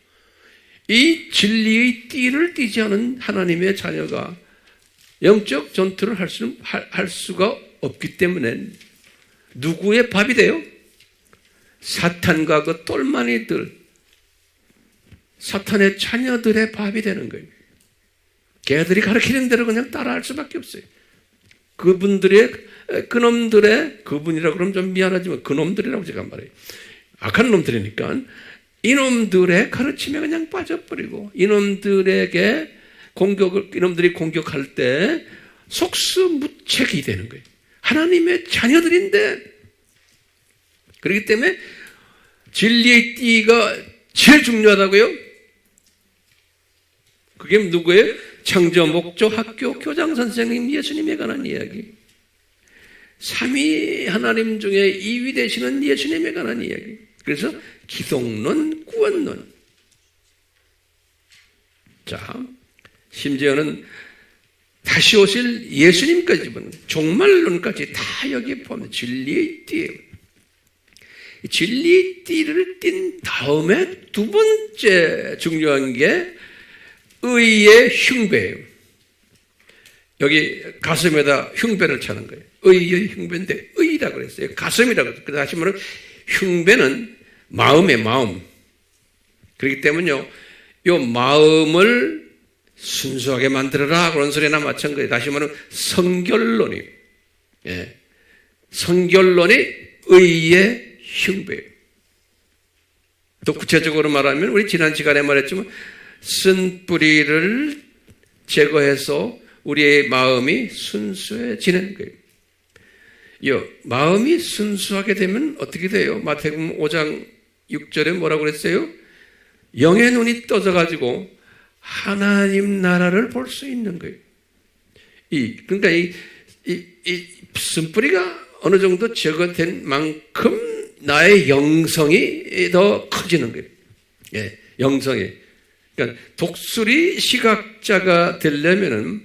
이 진리의 띠를 띠지 않은 하나님의 자녀가 영적 전투를 할 수가 없기 때문에 누구의 밥이 돼요? 사탄과 그 똘마니들, 사탄의 자녀들의 밥이 되는 거예요. 걔들이 가르치는 대로 그냥 따라할 수밖에 없어요. 그분이라고 그러면 좀 미안하지만 그놈들이라고 제가 말해요. 악한 놈들이니까 이놈들의 가르침에 그냥 빠져버리고 이놈들이 공격할 때 속수무책이 되는 거예요. 하나님의 자녀들인데. 그렇기 때문에 진리의 띠가 제일 중요하다고요? 그게 누구예요? 창조, 목조, 학교, 교장 선생님, 예수님에 관한 이야기. 삼위 하나님 중에 2위 되시는 예수님에 관한 이야기. 그래서 기독론, 구원론. 자, 심지어는 다시 오실 예수님까지 종말론까지 다 여기에 포함해 진리의 띠예요. 진리의 띠를 띈 다음에 두 번째 중요한 게 의의 흉배예요. 여기 가슴에다 흉배를 차는 거예요. 의의 흉배인데 의라고 그랬어요. 가슴이라고 그랬어요. 다시 말하면 흉배는 마음의 마음. 그렇기 때문에요. 이 마음을 순수하게 만들어라 그런 소리나 마찬가지. 다시 말하면 성결론이. 예. 성결론이 의의 흉배예요. 또 구체적으로 말하면 우리 지난 시간에 말했지만 쓴 뿌리를 제거해서 우리의 마음이 순수해지는 거예요. 마음이 순수하게 되면 어떻게 돼요? 마태복음 5장 6절에 뭐라고 그랬어요? 영의 눈이 떠져가지고 하나님 나라를 볼 수 있는 거예요. 그러니까 이 쓴뿌리가 어느 정도 제거된 만큼 나의 영성이 더 커지는 거예요. 예, 영성이. 그러니까 독수리 시각자가 되려면은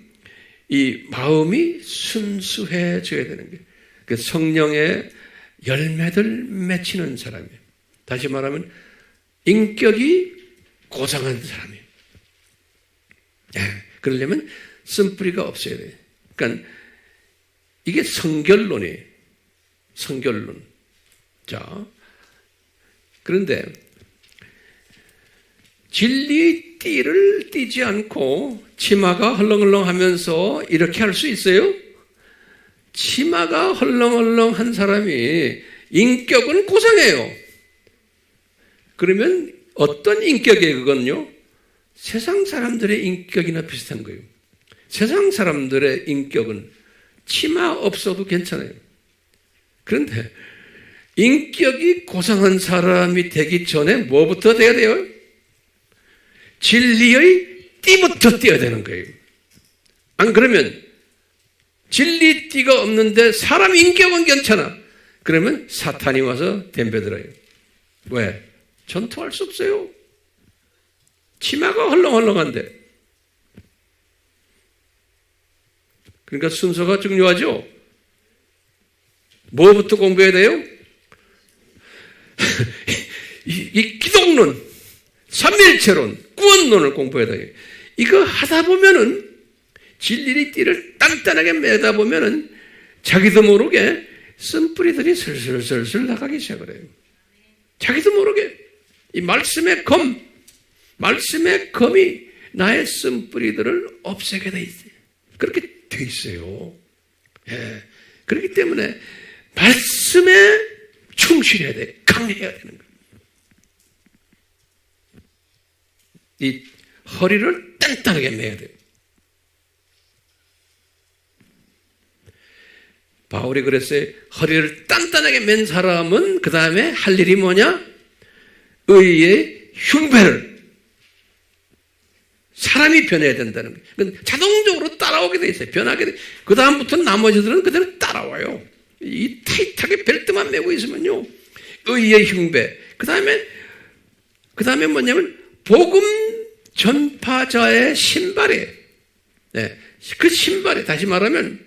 이 마음이 순수해져야 되는 거예요. 그 성령의 열매들 맺히는 사람이에요. 다시 말하면 인격이 고상한 사람이에요. 예, 그러려면 쓴뿌리가 없어야 돼요. 그러니까 이게 성결론이에요. 성결론. 자, 그런데 진리의 띠를 띠지 않고 치마가 헐렁헐렁하면서 이렇게 할 수 있어요? 치마가 헐렁헐렁한 사람이 인격은 고상해요. 그러면 어떤 인격이에요, 그건요? 세상 사람들의 인격이나 비슷한 거예요. 세상 사람들의 인격은 치마 없어도 괜찮아요. 그런데 인격이 고상한 사람이 되기 전에 뭐부터 돼야 돼요? 진리의 띠부터 띄어야 되는 거예요. 안 그러면 진리 띠가 없는데 사람 인격은 괜찮아. 그러면 사탄이 와서 덤벼들어요. 왜? 전투할 수 없어요. 치마가 헐렁헐렁한데. 그러니까 순서가 중요하죠. 뭐부터 공부해야 돼요? 이 기독론, 삼위일체론, 구원론을 공부해야 돼요. 이거 하다 보면은 진리의 띠를 단단하게 매다 보면은 자기도 모르게 쓴뿌리들이 슬슬슬슬 나가기 시작을 해요. 자기도 모르게 이 말씀의 검이 나의 쓴뿌리들을 없애게 돼 있어요. 그렇게 돼 있어요. 예. 그렇기 때문에 말씀에 충실해야 돼. 강해야 되는 거예요. 이 허리를 단단하게 매야 돼요. 바울이 그랬어요. 허리를 단단하게 맨 사람은 그 다음에 할 일이 뭐냐? 의의 흉배를. 사람이 변해야 된다는 거예요. 자동적으로 따라오게 돼 있어요. 변하게 돼. 그 다음부터는 나머지들은 그대로 따라와요. 이 타이트하게 벨트만 매고 있으면요. 의의 흉배. 그 다음에 뭐냐면 복음 전파자의 신발이에요. 네. 그 신발이 다시 말하면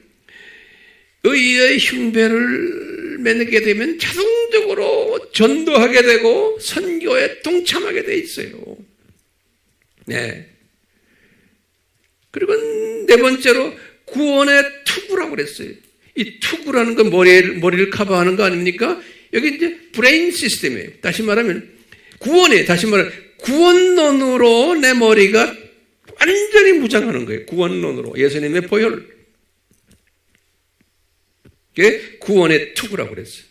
의의 흉배를 매게 되면 자동적으로 전도하게 되고 선교에 동참하게 돼 있어요. 네. 그리고 네 번째로 구원의 투구라고 그랬어요. 이 투구라는 건 머리를 커버하는 거 아닙니까? 여기 이제 브레인 시스템이에요. 다시 말하면 구원이에요. 다시 말하면 구원론으로 내 머리가 완전히 무장하는 거예요. 구원론으로. 예수님의 보혈. 그게 구원의 투구라고 그랬어요.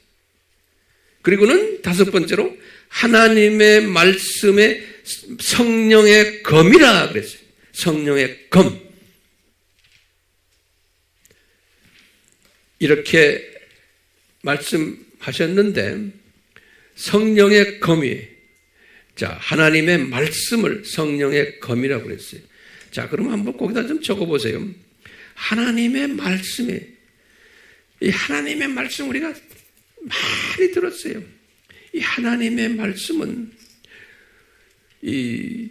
그리고는 다섯 번째로 하나님의 말씀에 성령의 검이라 그랬어요. 성령의 검. 이렇게 말씀하셨는데 성령의 검이, 자, 하나님의 말씀을 성령의 검이라고 그랬어요. 자, 그럼 한번 거기다 좀 적어보세요. 하나님의 말씀이, 이 하나님의 말씀 우리가 많이 들었어요. 이 하나님의 말씀은 이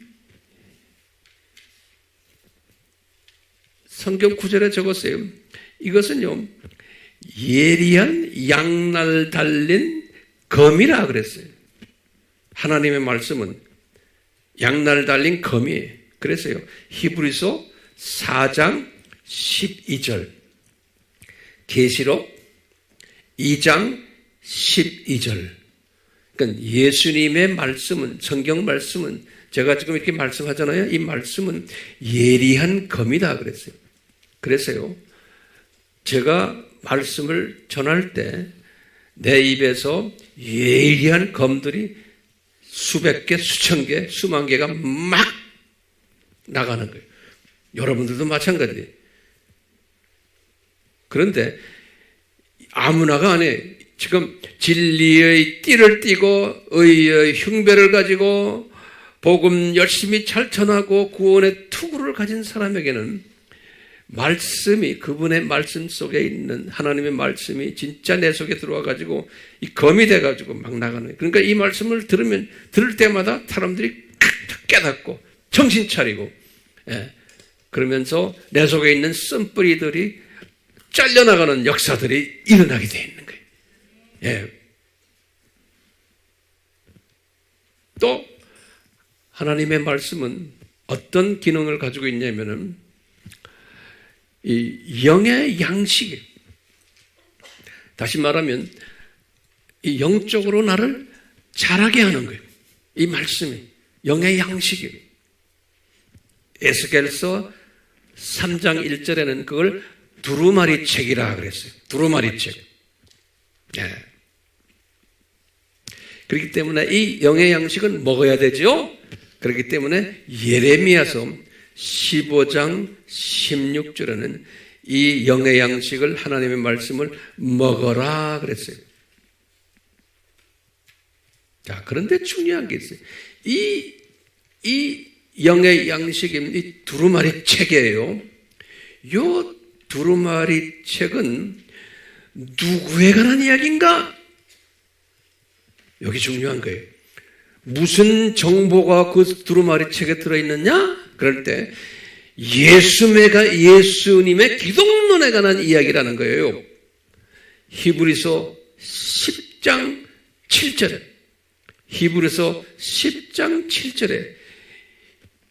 성경 구절에 적었어요. 이것은요, 예리한 양날 달린 검이라 그랬어요. 하나님의 말씀은 양날 달린 검이에요. 그랬어요. 히브리서 4장 12절, 계시록 2장 12절. 그러니까 예수님의 말씀은, 성경 말씀은, 제가 지금 이렇게 말씀하잖아요. 이 말씀은 예리한 검이다 그랬어요. 그래서요, 제가 말씀을 전할 때 내 입에서 예리한 검들이 수백 개, 수천 개, 수만 개가 막 나가는 거예요. 여러분들도 마찬가지예요. 그런데 아무나가 아니에요. 지금 진리의 띠를 띠고 의의 흉배를 가지고 복음 열심히 잘 전하고 구원의 투구를 가진 사람에게는 말씀이, 그분의 말씀 속에 있는 하나님의 말씀이 진짜 내 속에 들어와 가지고 이 검이 돼 가지고 막 나가는 거예요. 그러니까 이 말씀을 들을 때마다 사람들이 깨닫고 정신 차리고, 예, 그러면서 내 속에 있는 쓴뿌리들이 잘려나가는 역사들이 일어나게 되어 있는 거예요. 예. 또 하나님의 말씀은 어떤 기능을 가지고 있냐면은 이 영의 양식이에요. 다시 말하면 이 영적으로 나를 자라게 하는 거예요. 이 말씀이 영의 양식이에요. 에스겔서 3장 1절에는 그걸 두루마리 책이라 그랬어요. 두루마리 책. 예. 그렇기 때문에 이 영의 양식은 먹어야 되죠. 그렇기 때문에 예레미야서 15장 16절에는 이 영의 양식을, 하나님의 말씀을 먹어라 그랬어요. 자, 그런데 중요한 게 있어요. 이 영의 양식인 이 두루마리 책이에요. 이 두루마리 책은 누구에 관한 이야기인가? 여기 중요한 거예요. 무슨 정보가 그 두루마리 책에 들어있느냐? 그럴 때 예수님의 기독론에 관한 이야기라는 거예요. 히브리서 10장 7절에, 히브리서 10장 7절에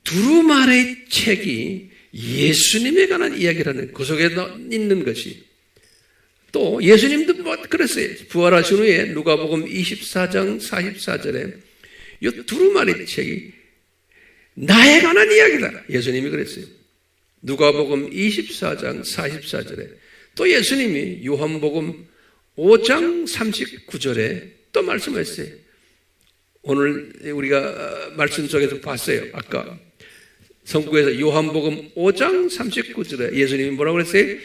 두루마리 책이 예수님에 관한 이야기라는, 그 속에 있는 것이, 또 예수님도 뭐 그랬어요. 부활하신 후에 누가복음 24장 44절에 이 두루마리 책이 나에 관한 이야기다. 예수님이 그랬어요. 누가복음 24장 44절에 또 예수님이 요한복음 5장 39절에 또 말씀하셨어요. 오늘 우리가 말씀 속에서 봤어요. 아까 성구에서 요한복음 5장 39절에 예수님이 뭐라고 그랬어요?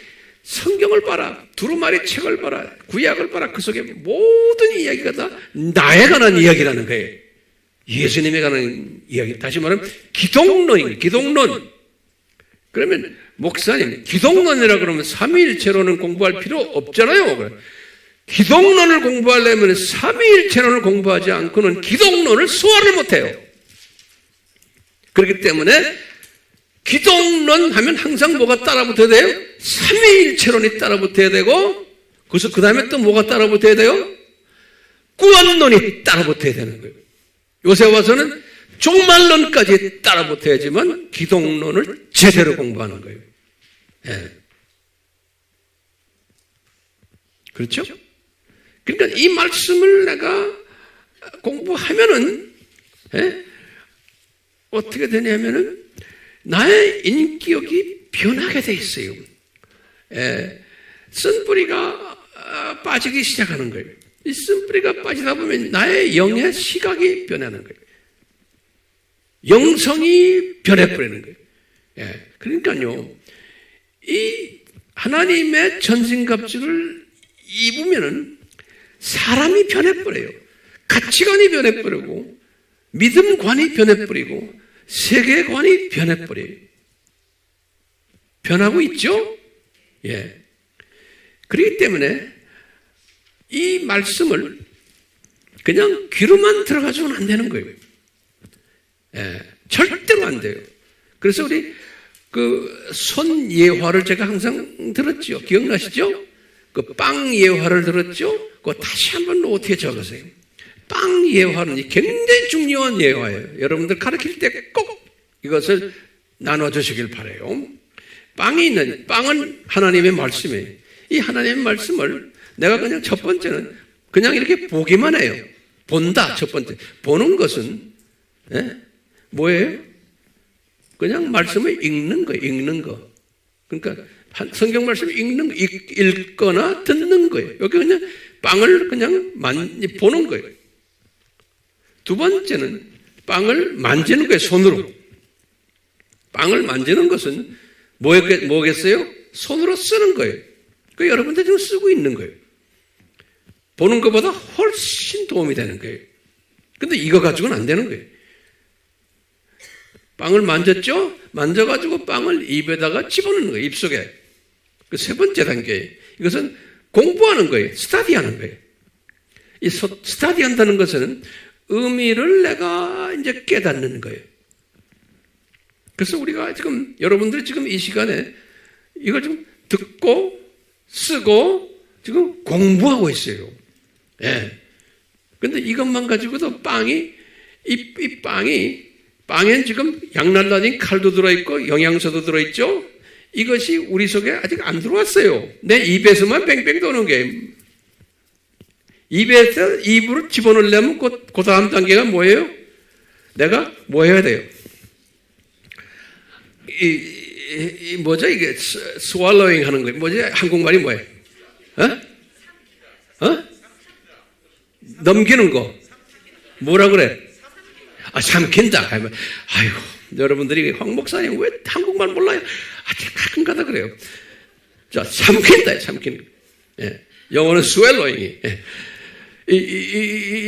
성경을 봐라. 두루마리 책을 봐라. 구약을 봐라. 그 속에 모든 이야기가 다 나에 관한 이야기라는 거예요. 예수님에 관한 이야기. 다시 말하면 기독론이에요. 기독론. 그러면 목사님, 기독론이라 그러면 삼위일체론은 공부할 필요 없잖아요. 기독론을 공부하려면 삼위일체론을 공부하지 않고는 기독론을 소화를 못해요. 그렇기 때문에 기독론 하면 항상 뭐가 따라붙어야 돼요? 삼위일체론이 따라붙어야 되고, 그래서 그 다음에 또 뭐가 따라붙어야 돼요? 구원론이 따라붙어야 되는 거예요. 요새 와서는 종말론까지 따라붙어야지만 기독론을 제대로 공부하는 거예요. 예. 그렇죠? 그러니까 이 말씀을 내가 공부하면은, 예? 어떻게 되냐면은 나의 인격이 변하게 돼 있어요. 쓴뿌리가 빠지기 시작하는 거예요. 이 쓴뿌리가 빠지다 보면 나의 영의 시각이 변하는 거예요. 영성이 변해버리는 거예요. 그러니까요, 이 하나님의 전신갑주를 입으면은 사람이 변해버려요. 가치관이 변해버리고, 믿음관이 변해버리고, 세계관이 변해버려요. 변하고 있죠? 그렇기 때문에 이 말씀을 그냥 귀로만 들어가지고는 안 되는 거예요. 절대로 안 돼요. 그래서 우리 손 예화를 제가 항상 들었죠. 기억나시죠? 그 빵 예화를 들었죠? 그거 다시 한번 노트에 적으세요. 빵 예화는 굉장히 중요한 예화예요. 여러분들 가르칠 때 꼭 이것을 나눠주시길 바라요. 빵은 하나님의 말씀이에요. 이 하나님의 말씀을 내가 그냥 첫 번째는 그냥 이렇게 보기만 해요. 본다, 첫 번째. 보는 것은, 뭐예요? 그냥 말씀을 읽는 거예요, 읽는 거. 그러니까 성경 말씀을 읽는 거, 읽거나 듣는 거예요. 여기 그냥 빵을 그냥 보는 거예요. 두 번째는 빵을 만지는 거예요, 손으로. 빵을 만지는 것은 뭐겠어요? 손으로 쓰는 거예요. 그 여러분들 지금 쓰고 있는 거예요. 보는 것보다 훨씬 도움이 되는 거예요. 근데 이거 가지고는 안 되는 거예요. 빵을 만졌죠? 만져가지고 빵을 입에다가 집어넣는 거예요, 입속에. 그 세 번째 단계. 이것은 공부하는 거예요. 스터디하는 거예요. 이 스터디한다는 것은 의미를 내가 이제 깨닫는 거예요. 그래서 우리가 지금, 여러분들이 지금 이 시간에 이걸 좀 듣고 쓰고 지금 공부하고 있어요. 근데 이것만 가지고도 빵엔 지금 양날라진 칼도 들어있고 영양소도 들어있죠? 이것이 우리 속에 아직 안 들어왔어요. 내 입에서만 뺑뺑 도는 게. 입으로 집어넣으려면 그 다음 단계가 뭐예요? 내가 뭐 해야 돼요? 뭐죠? 이게 swallowing 하는 거예요. 뭐지? 한국말이 뭐예요? 넘기는 거. 뭐라 그래? 삼킨다. 아이고, 여러분들이 황 목사님 왜 한국말 몰라요? 가끔 가다 그래요. 자, 삼킨다, 삼키는 거. 영어는 swallowing.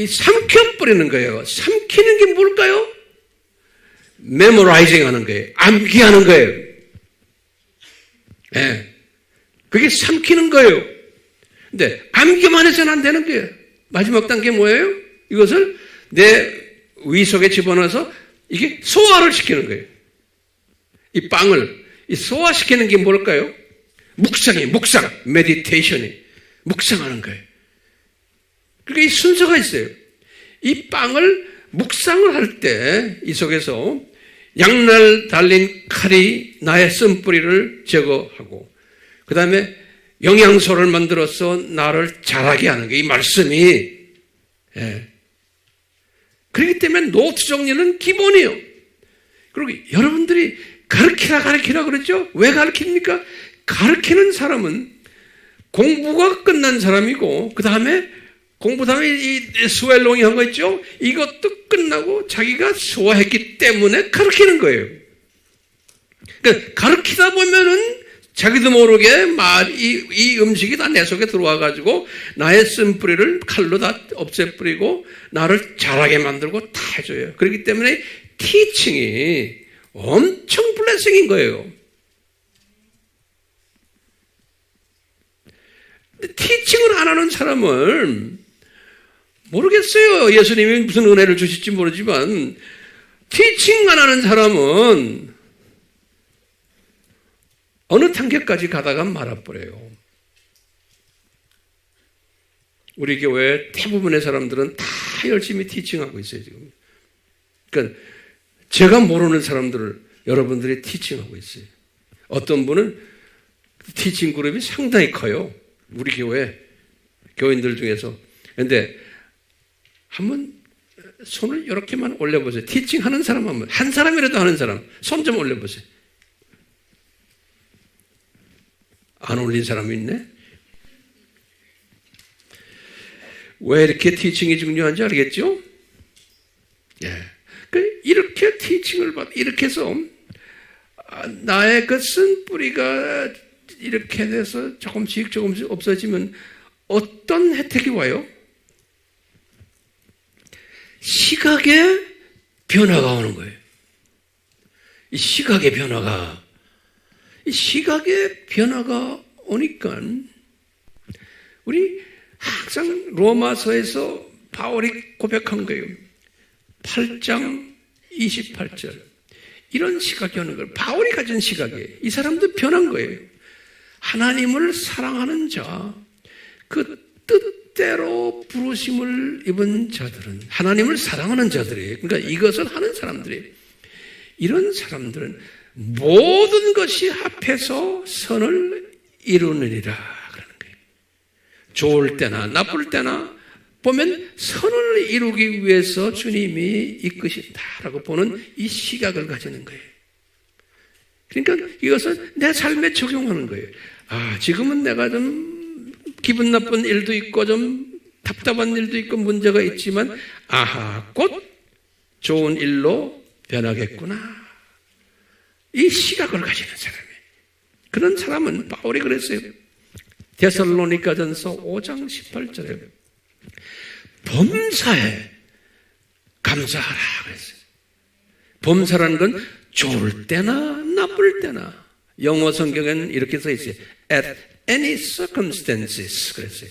삼켜버리는 거예요. 삼키는 게 뭘까요? memorizing 하는 거예요. 암기하는 거예요. 그게 삼키는 거예요. 근데 암기만 해서는 안 되는 거예요. 마지막 단계 뭐예요? 이것을 내 위 속에 집어넣어서 이게 소화를 시키는 거예요. 이 빵을 소화시키는 게 뭘까요? 묵상, 메디테이션이 묵상하는 거예요. 그러니까 이 순서가 있어요. 이 빵을 묵상을 할 때 이 속에서 양날 달린 칼이 나의 쓴뿌리를 제거하고 그 다음에 영양소를 만들어서 나를 자라게 하는 게 이 말씀이. 그렇기 때문에 노트 정리는 기본이에요. 그리고 여러분들이 가르치라 그러죠? 왜 가르칩니까? 가르치는 사람은 공부가 끝난 사람이고 그 다음에 공부 다음에 이 스웰롱이 한 거 있죠? 이것도 끝나고 자기가 소화했기 때문에 가르치는 거예요. 그러니까 가르치다 보면은 자기도 모르게 이 음식이 다 내 속에 들어와가지고 나의 쓴뿌리를 칼로 다 없애뿌리고 나를 자라게 만들고 다 해줘요. 그렇기 때문에 티칭이 엄청 블레싱인 거예요. 티칭을 안 하는 사람은 모르겠어요. 예수님이 무슨 은혜를 주실지 모르지만 티칭 안 하는 사람은 어느 단계까지 가다가 말아버려요. 우리 교회 대부분의 사람들은 다 열심히 티칭하고 있어요, 지금. 그러니까 제가 모르는 사람들을 여러분들이 티칭하고 있어요. 어떤 분은 티칭 그룹이 상당히 커요. 우리 교회 교인들 중에서. 그런데 한번 손을 이렇게만 올려보세요. 티칭하는 사람 한 사람이라도 하는 사람 손 좀 올려보세요. 안 올린 사람이 있네. 왜 이렇게 티칭이 중요한지 알겠죠? 예. 이렇게 티칭을 이렇게 해서 나의 그 쓴뿌리가 이렇게 돼서 조금씩 없어지면 어떤 혜택이 와요? 시각의 변화가 오는 거예요. 이 시각의 변화가 오니까 우리 항상 로마서에서 바울이 고백한 거예요. 8장 28절. 이런 시각이 오는 거예요. 바울이 가진 시각이에요. 이 사람도 변한 거예요. 하나님을 사랑하는 자, 그 뜻대로 부르심을 입은 자들은 하나님을 사랑하는 자들이에요. 그러니까 이것을 하는 사람들이에요. 이런 사람들은 모든 것이 합해서 선을 이루느니라 그러는 거예요. 좋을 때나 나쁠 때나 보면 선을 이루기 위해서 주님이 이끄신다라고 보는 이 시각을 가지는 거예요. 그러니까 이것은 내 삶에 적용하는 거예요. 지금은 내가 좀 기분 나쁜 일도 있고 좀 답답한 일도 있고 문제가 있지만 곧 좋은 일로 변하겠구나. 이 시각을 가지는 사람이에요. 그런 사람은 바울이 그랬어요. 데살로니가전서 5장 18절에 범사에 감사하라 그랬어요. 범사라는 건 좋을 때나 나쁠 때나 영어 성경에는 이렇게 써 있어요. At any circumstances 그랬어요.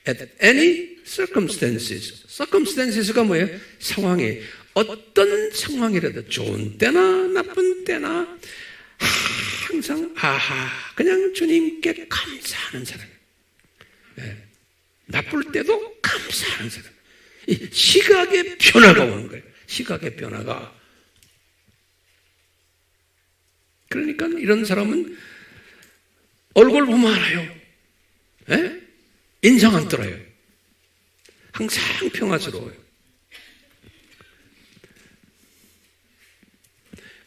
At any circumstances. circumstances가 뭐예요? 상황이 어떤 상황이라도 좋은 때나 나쁜 때나 항상 그냥 주님께 감사하는 사람. 나쁠 때도 감사하는 사람. 이 시각의 변화가 오는 거예요. 시각의 변화가. 그러니까 이런 사람은 얼굴 보면 알아요. 인상 안 떨어요. 항상 평화스러워요.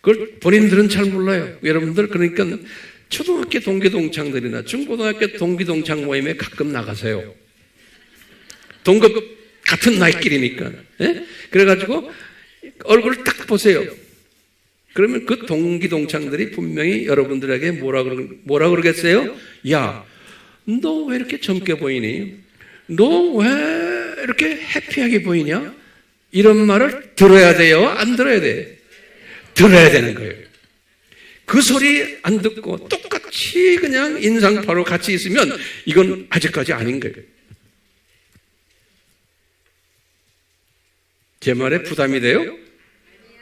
그걸 본인들은 잘 몰라요. 여러분들 그러니까 초등학교 동기동창들이나 중고등학교 동기동창 모임에 가끔 나가세요. 동급 같은 나이끼리니까. 그래가지고 얼굴을 딱 보세요. 그러면 그 동기동창들이 분명히 여러분들에게 뭐라 그러겠어요? 야, 너 왜 이렇게 젊게 보이니? 너 왜 이렇게 해피하게 보이냐? 이런 말을 들어야 돼요? 안 들어야 돼요? 들어야 되는 거예요. 그 소리 안 듣고 똑같이 그냥 인상파로 같이 있으면 이건 아직까지 아닌 거예요. 제 말에 부담이 돼요?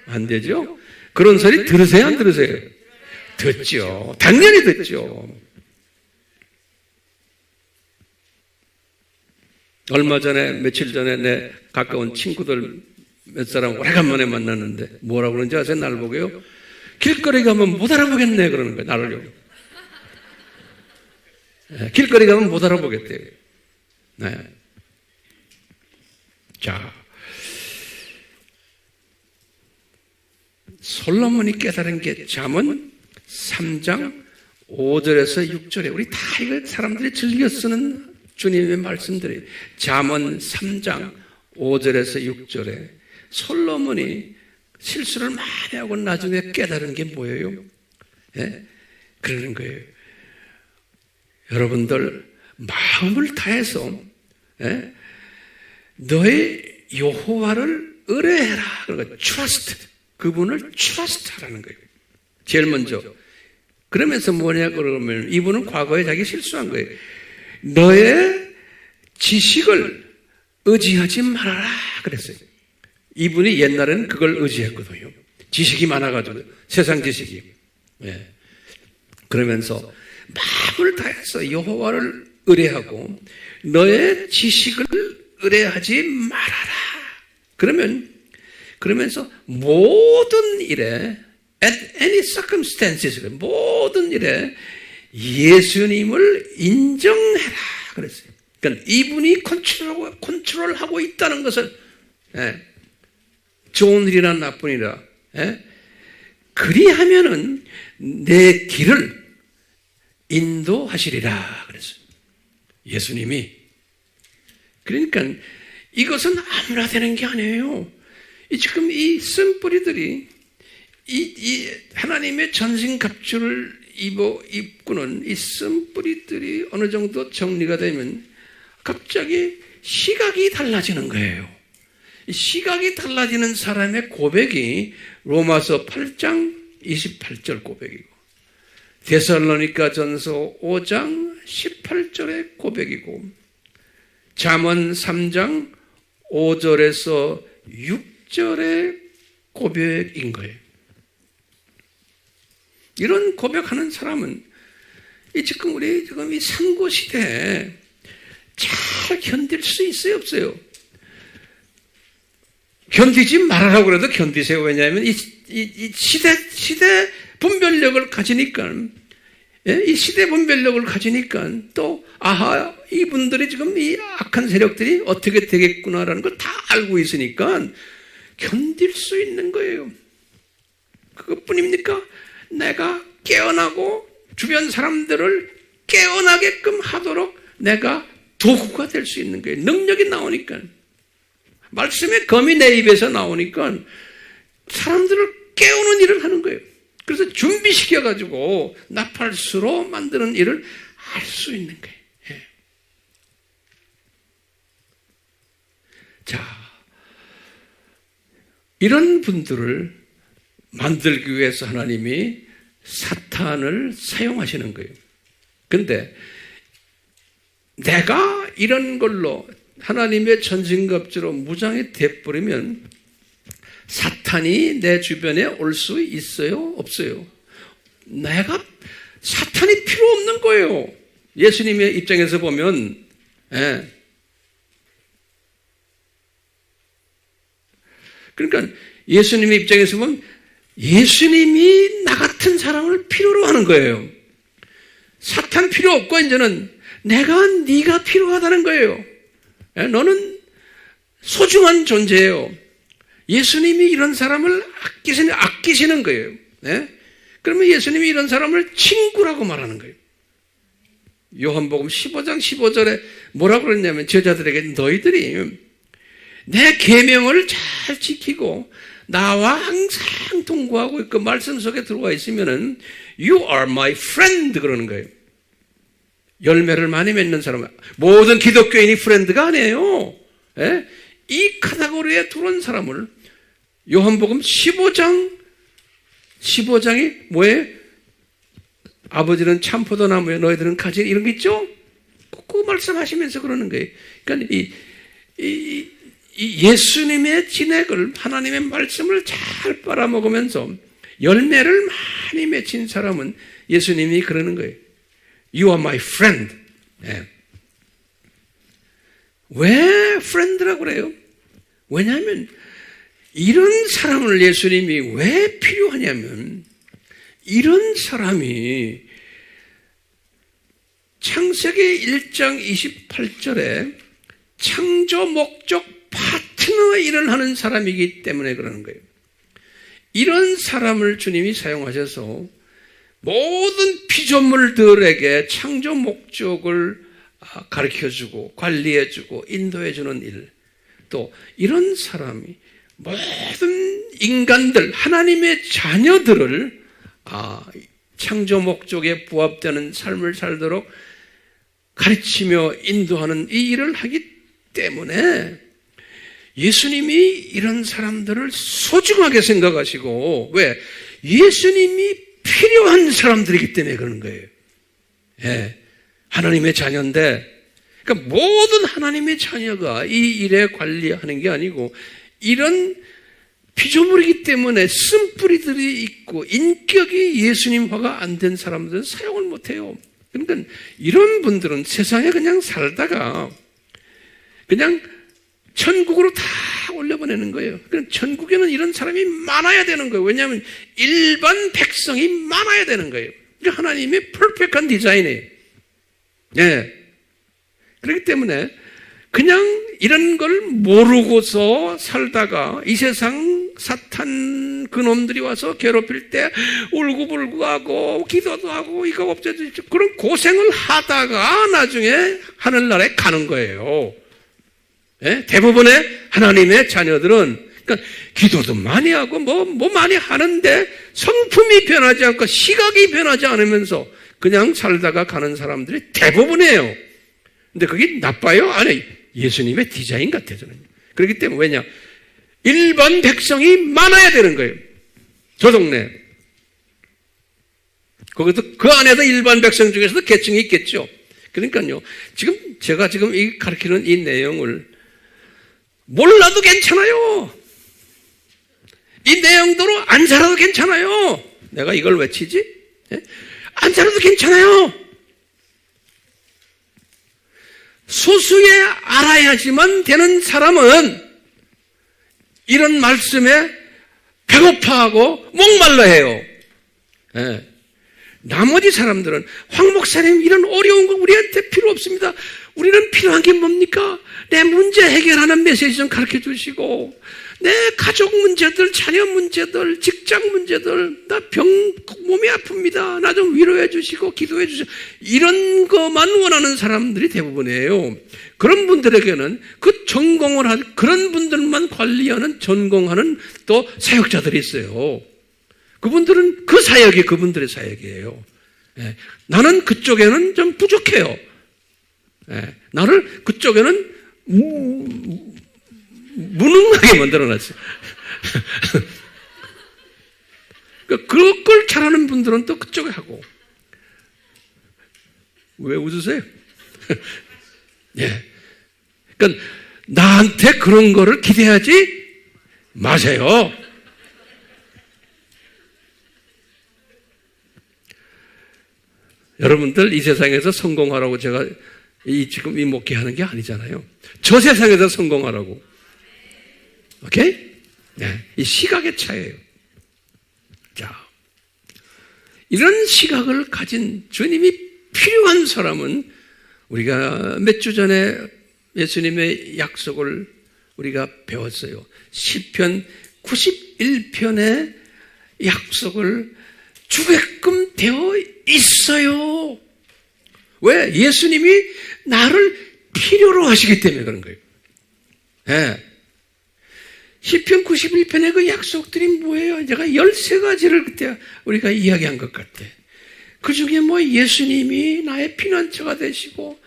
안 되죠? 그런 소리 들으세요? 안 들으세요? 듣죠. 당연히 듣죠. 며칠 전에 내 가까운 친구들 몇 사람 오래간만에 만났는데 뭐라고 그러는지 아세요? 날 보고요. 길거리 가면 못 알아보겠네 그러는 거예요. 나를요. 길거리 가면 못 알아보겠대요. 네. 자, 솔로몬이 깨달은 게 잠언 3장 5절에서 6절에 우리 다 이거 사람들이 즐겨 쓰는 주님의 말씀들이 잠언 3장 5절에서 6절에 솔로몬이 실수를 많이 하고 나중에 깨달은 게 뭐예요? 그러는 거예요. 여러분들 마음을 다해서 너의 여호와를 의뢰해라. 그러니까 trust. 그분을 trust 하라는 거예요. 제일 먼저. 그러면서 뭐냐 그러면 이분은 과거에 자기 실수한 거예요. 너의 지식을 의지하지 말아라 그랬어요. 이분이 옛날에는 그걸 의지했거든요. 지식이 많아가지고 세상 지식이. 그러면서 마음을 다해서 여호와를 의뢰하고 너의 지식을 의뢰하지 말아라. 그러면서 모든 일에 at any circumstances 모든 일에 예수님을 인정해라 그랬어요. 그러니까 이분이 컨트롤하고 있다는 것을 좋은 일이나 나쁜 일이나 그리하면은 내 길을 인도하시리라 그랬어요. 예수님이. 그러니까 이것은 아무나 되는 게 아니에요. 지금 이 쓴뿌리들이 이 하나님의 전신갑주를 입고는 이 쓴뿌리들이 어느 정도 정리가 되면 갑자기 시각이 달라지는 거예요. 시각이 달라지는 사람의 고백이 로마서 8장 28절 고백이고 데살로니가 전서 5장 18절의 고백이고 잠언 3장 5절에서 6절의 고백인 거예요. 이런 고백하는 사람은 지금 우리 지금 이 상고 시대에 잘 견딜 수 있어요, 없어요? 견디지 말아라고 그래도 견디세요. 왜냐하면 이 시대 분별력을 가지니까, 이 시대 분별력을 가지니까 또, 이분들이 지금 이 악한 세력들이 어떻게 되겠구나라는 걸 다 알고 있으니까 견딜 수 있는 거예요. 그것뿐입니까? 내가 깨어나고 주변 사람들을 깨어나게끔 하도록 내가 도구가 될 수 있는 거예요. 능력이 나오니까. 말씀의 검이 내 입에서 나오니까 사람들을 깨우는 일을 하는 거예요. 그래서 준비시켜가지고 나팔수로 만드는 일을 할 수 있는 거예요. 자, 이런 분들을 만들기 위해서 하나님이 사탄을 사용하시는 거예요. 그런데 내가 이런 걸로 하나님의 전신갑주로 무장이 돼버리면 사탄이 내 주변에 올 수 있어요? 없어요? 사탄이 필요 없는 거예요. 예수님의 입장에서 보면, 그러니까 예수님의 입장에서 보면 예수님이 나 같은 사람을 필요로 하는 거예요. 사탄 필요 없고 이제는 네가 필요하다는 거예요. 너는 소중한 존재예요. 예수님이 이런 사람을 아끼시는 거예요. 그러면 예수님이 이런 사람을 친구라고 말하는 거예요. 요한복음 15장 15절에 뭐라고 그랬냐면 제자들에게 너희들이 내 계명을 잘 지키고 나와 항상 동거하고 있고 말씀 속에 들어와 있으면은 You are my friend 그러는 거예요. 열매를 많이 맺는 사람은 모든 기독교인이 프렌드가 아니에요. 이 카테고리에 들어온 사람을 요한복음 15장이 뭐예요? 아버지는 참포도나무에 너희들은 가지 이런 게 있죠? 그 말씀하시면서 그러는 거예요. 그러니까 이 예수님의 진액을 하나님의 말씀을 잘 빨아먹으면서 열매를 많이 맺힌 사람은 예수님이 그러는 거예요. You are my friend. 왜 friend라고 그래요? 왜냐하면 이런 사람을 예수님이 왜 필요하냐면 이런 사람이 창세기 1장 28절에 창조 목적 파트너 일을 하는 사람이기 때문에 그러는 거예요. 이런 사람을 주님이 사용하셔서 모든 피조물들에게 창조 목적을 가르쳐주고 관리해주고 인도해주는 일, 또 이런 사람이 모든 인간들, 하나님의 자녀들을 창조 목적에 부합되는 삶을 살도록 가르치며 인도하는 이 일을 하기 때문에 예수님이 이런 사람들을 소중하게 생각하시고, 왜? 예수님이 필요한 사람들이기 때문에 그러는 거예요. 하나님의 자녀인데, 그러니까 모든 하나님의 자녀가 이 일에 관리하는 게 아니고 이런 피조물이기 때문에 쓴뿌리들이 있고 인격이 예수님화가 안 된 사람들은 사용을 못해요. 그러니까 이런 분들은 세상에 그냥 살다가 그냥 천국으로 다 올려보내는 거예요. 그럼 천국에는 이런 사람이 많아야 되는 거예요. 왜냐하면 일반 백성이 많아야 되는 거예요. 이게 하나님의 퍼펙트한 디자인이에요. 그렇기 때문에 그냥 이런 걸 모르고서 살다가 이 세상 사탄 그놈들이 와서 괴롭힐 때 울고불고 하고 기도도 하고 이거 없애주십시오. 그런 고생을 하다가 나중에 하늘나라에 가는 거예요. 예? 대부분의 하나님의 자녀들은 그러니까 기도도 많이 하고 뭐 많이 하는데 성품이 변하지 않고 시각이 변하지 않으면서 그냥 살다가 가는 사람들이 대부분이에요. 근데 그게 나빠요? 아니, 예수님의 디자인 같아요, 저는. 그렇기 때문에 왜냐? 일반 백성이 많아야 되는 거예요. 저 동네. 거기서 그 안에서 일반 백성 중에서도 계층이 있겠죠. 그러니까요. 제가 지금 이 가르치는 이 내용을 몰라도 괜찮아요. 이 내용대로 안 살아도 괜찮아요. 내가 이걸 외치지? 안 살아도 괜찮아요. 소수에 알아야지만 되는 사람은 이런 말씀에 배고파하고 목말라 해요. 예. 나머지 사람들은 황 목사님 이런 어려운 거 우리한테 필요 없습니다. 우리는 필요한 게 뭡니까? 내 문제 해결하는 메시지 좀 가르쳐 주시고 내 가족 문제들, 자녀 문제들, 직장 문제들, 나 몸이 아픕니다. 나 좀 위로해 주시고 기도해 주시고 이런 것만 원하는 사람들이 대부분이에요. 그런 분들에게는 그 전공을 한 그런 분들만 관리하는 전공하는 또 사역자들이 있어요. 그분들은 그 사역이 그분들의 사역이에요. 예. 나는 그쪽에는 좀 부족해요. 예. 나를 그쪽에는 무능하게 만들어놨어요. 그걸 잘하는 분들은 또 그쪽에 하고. 왜 웃으세요? 예. 그러니까 나한테 그런 거를 기대하지 마세요. 여러분들 이 세상에서 성공하라고 제가 지금 이 목회하는 게 아니잖아요. 저 세상에서 성공하라고. 오케이? 네. 이 시각의 차이예요. 자, 이런 시각을 가진 주님이 필요한 사람은 우리가 몇 주 전에 예수님의 약속을 우리가 배웠어요. 시편 91편의 약속을 주게끔 되어 있어요. 왜? 예수님이 나를 필요로 하시기 때문에 그런 거예요. 네. 시편 91편의 그 약속들이 뭐예요? 제가 13가지를 그때 우리가 이야기한 것 같아. 그 중에 뭐 예수님이 나의 피난처가 되시고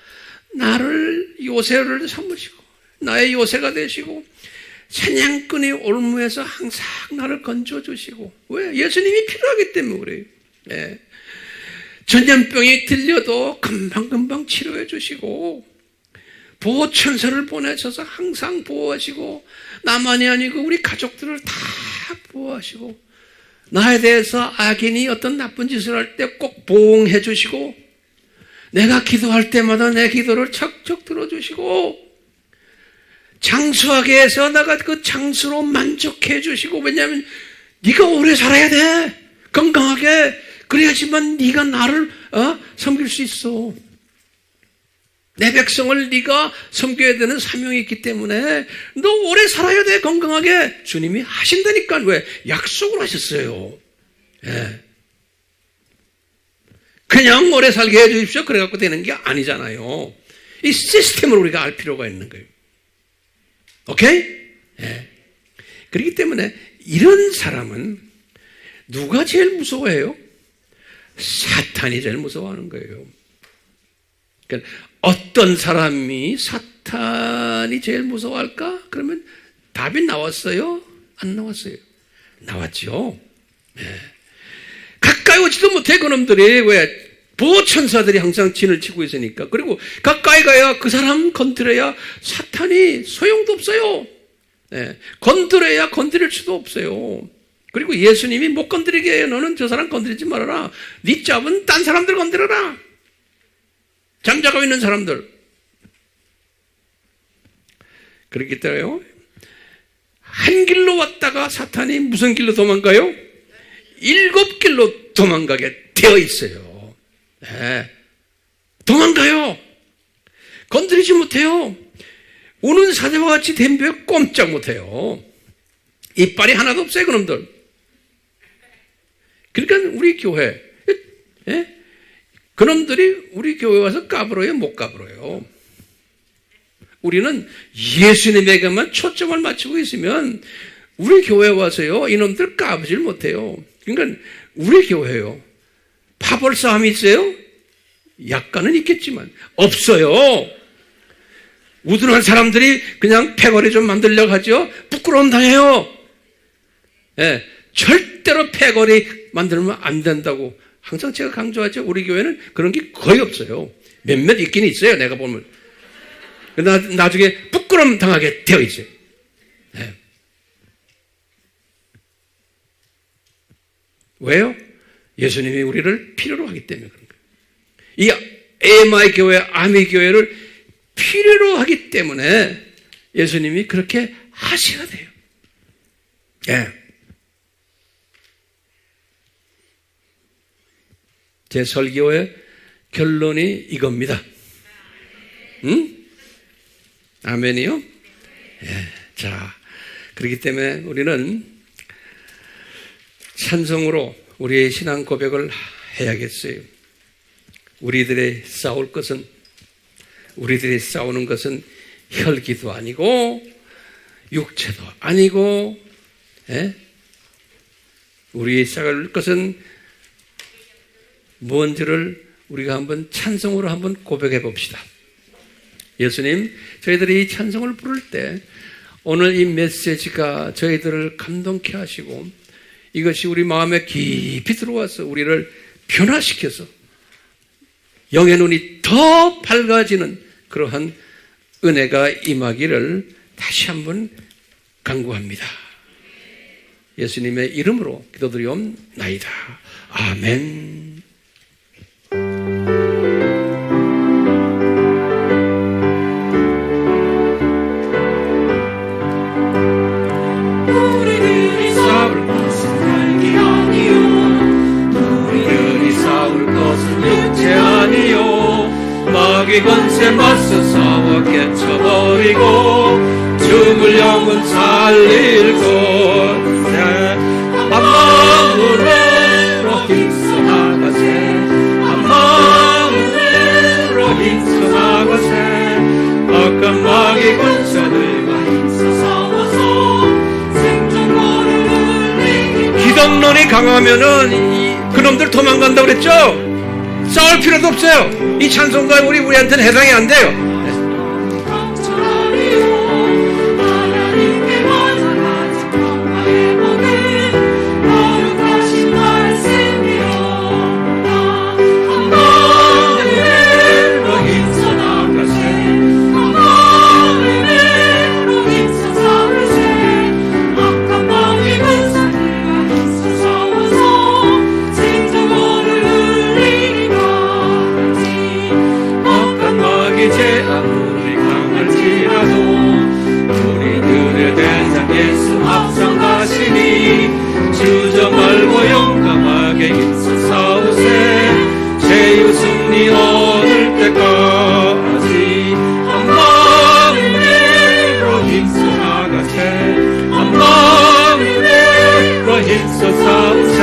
나를 요새를 삼으시고 나의 요새가 되시고 사냥꾼의 올무에서 항상 나를 건져주시고 왜? 예수님이 필요하기 때문에 그래요. 네. 전염병이 들려도 금방금방 치료해 주시고 보호천사를 보내셔서 항상 보호하시고 나만이 아니고 우리 가족들을 다 보호하시고 나에 대해서 악인이 어떤 나쁜 짓을 할 때 꼭 보응해 주시고 내가 기도할 때마다 내 기도를 척척 들어주시고 장수하게 해서 내가 그 장수로 만족해 주시고 왜냐하면 네가 오래 살아야 돼. 건강하게. 그래야지만 네가 나를 섬길 수 있어. 내 백성을 네가 섬겨야 되는 사명이 있기 때문에 너 오래 살아야 돼. 건강하게. 주님이 하신다니까. 왜? 약속을 하셨어요. 예. 그냥 오래 살게 해 주십시오. 그래갖고 되는 게 아니잖아요. 이 시스템을 우리가 알 필요가 있는 거예요. 오케이? 예. 그렇기 때문에 이런 사람은 누가 제일 무서워해요? 사탄이 제일 무서워하는 거예요. 그러니까 어떤 사람이 사탄이 제일 무서워할까? 그러면 답이 나왔어요? 안 나왔어요? 나왔죠. 네. 가까이 오지도 못해 그놈들이. 왜? 보호천사들이 항상 진을 치고 있으니까. 그리고 가까이 가야 그 사람 건드려야 사탄이 소용도 없어요. 네. 건드려야 건드릴 수도 없어요. 그리고 예수님이 못 건드리게 해요. 너는 저 사람 건드리지 말아라. 네 잡은 딴 사람들 건드려라. 잠자고 있는 사람들. 그렇기 때문에 한 길로 왔다가 사탄이 무슨 길로 도망가요? 7길로 도망가게 되어 있어요. 네. 도망가요. 건드리지 못해요. 우는 사자와 같이 덤벼 꼼짝 못해요. 이빨이 하나도 없어요, 그놈들. 그러니까 우리 교회, 예? 그놈들이 우리 교회 와서 까불어요, 못 까불어요. 우리는 예수님에게만 초점을 맞추고 있으면 우리 교회 와서요, 이놈들 까부질 못해요. 그러니까 우리 교회요, 파벌 싸움이 있어요? 약간은 있겠지만 없어요. 우둔한 사람들이 그냥 패거리 좀 만들려고 하죠. 부끄러움 당해요. 예, 절대로 패거리 만들면 안 된다고 항상 제가 강조하죠. 우리 교회는 그런 게 거의 없어요. 몇몇 있긴 있어요, 내가 보면. 나중에 부끄러움 당하게 되어 있어요. 예. 왜요? 예수님이 우리를 필요로 하기 때문에 그런 거예요. 이 에마의 교회, 아미 교회를 필요로 하기 때문에 예수님이 그렇게 하셔야 돼요. 예. 제 설교의 결론이 이겁니다. 응? 아멘이요? 예. 자, 그렇기 때문에 우리는 찬송으로 우리의 신앙 고백을 해야겠어요. 우리들이 싸우는 것은 혈기도 아니고 육체도 아니고, 예? 우리의 싸울 것은 뭔지를 우리가 한번 찬송으로 한번 고백해 봅시다. 예수님, 저희들이 이 찬송을 부를 때 오늘 이 메시지가 저희들을 감동케 하시고 이것이 우리 마음에 깊이 들어와서 우리를 변화시켜서 영의 눈이 더 밝아지는 그러한 은혜가 임하기를 다시 한번 간구합니다. 예수님의 이름으로 기도드리옵나이다. 아멘. 마귀 권세 맞서 싸워 깨쳐버리고 죽을 영혼 살릴 곳에 한 마음으로 힘써 나가세 한 마음으로 힘써 나가세 악한 마귀 권세들과 힘써 싸워서 생존권을 울리기 기독론이 강하면은 그놈들 도망간다고 그랬죠? 싸울 필요도 없어요. 이 찬송가 우리한테는 해당이 안 돼요. 주저 말고 용감하게 힘써 싸우세 제유 승리 얻을 때까지 한 마음으로 힘써 나가세 한 마음으로 힘써 싸우세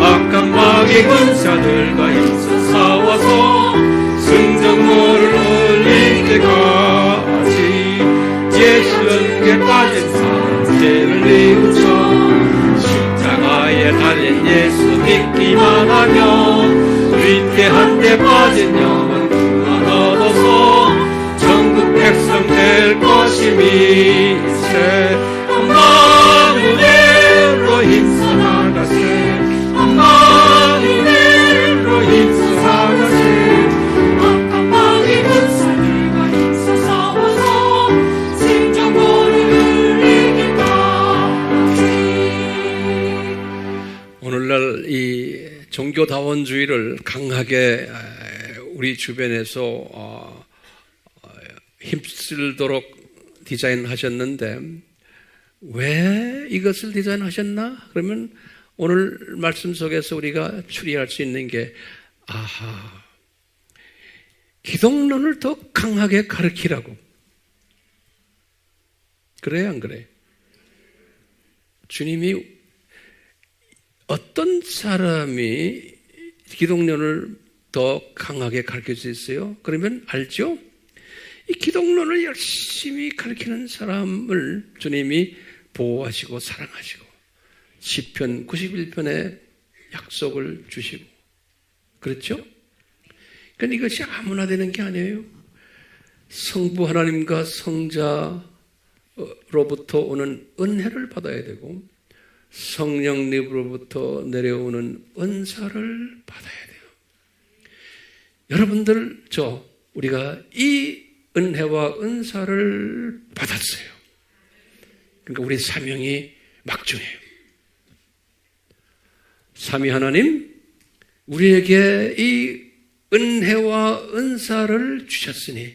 악한 마귀 군사들과 힘써 싸워서 승전물을 올릴 때까지 예수 연계 빠진 사람 죄를 뉘우쳐 달린 예수 믿기만 하면 위태한 데 빠진 영혼 구원 얻어서 전국 백성 될 것임이세 한 마음으로 힘써 나가세 한 마음으로 힘써 나가세 악한 마귀 군사들과 힘써 싸워서 생존권을 울리기까지. 오늘날 이 종교다원주의를 강하게 우리 주변에서 힘쓸도록 디자인하셨는데 왜 이것을 디자인하셨나? 그러면 오늘 말씀 속에서 우리가 추리할 수 있는 게 기독론을 더 강하게 가르치라고. 그래요, 안 그래요? 주님이 어떤 사람이 기독론을 더 강하게 가르칠 수 있어요? 그러면 알죠? 이 기독론을 열심히 가르치는 사람을 주님이 보호하시고 사랑하시고 시편 91편에 약속을 주시고 그렇죠? 그러니까 이것이 아무나 되는 게 아니에요. 성부 하나님과 성자로부터 오는 은혜를 받아야 되고 성령님으로부터 내려오는 은사를 받아야 돼요. 여러분들, 우리가 이 은혜와 은사를 받았어요. 그러니까 우리 사명이 막중해요. 삼위 하나님, 우리에게 이 은혜와 은사를 주셨으니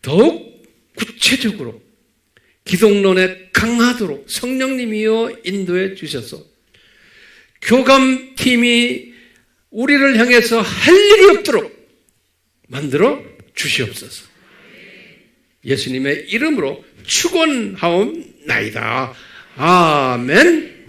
더욱 구체적으로 기독론에 강하도록 성령님이여 인도해 주셔서 교감팀이 우리를 향해서 할 일이 없도록 만들어 주시옵소서. 예수님의 이름으로 축원하옵나이다. 아멘.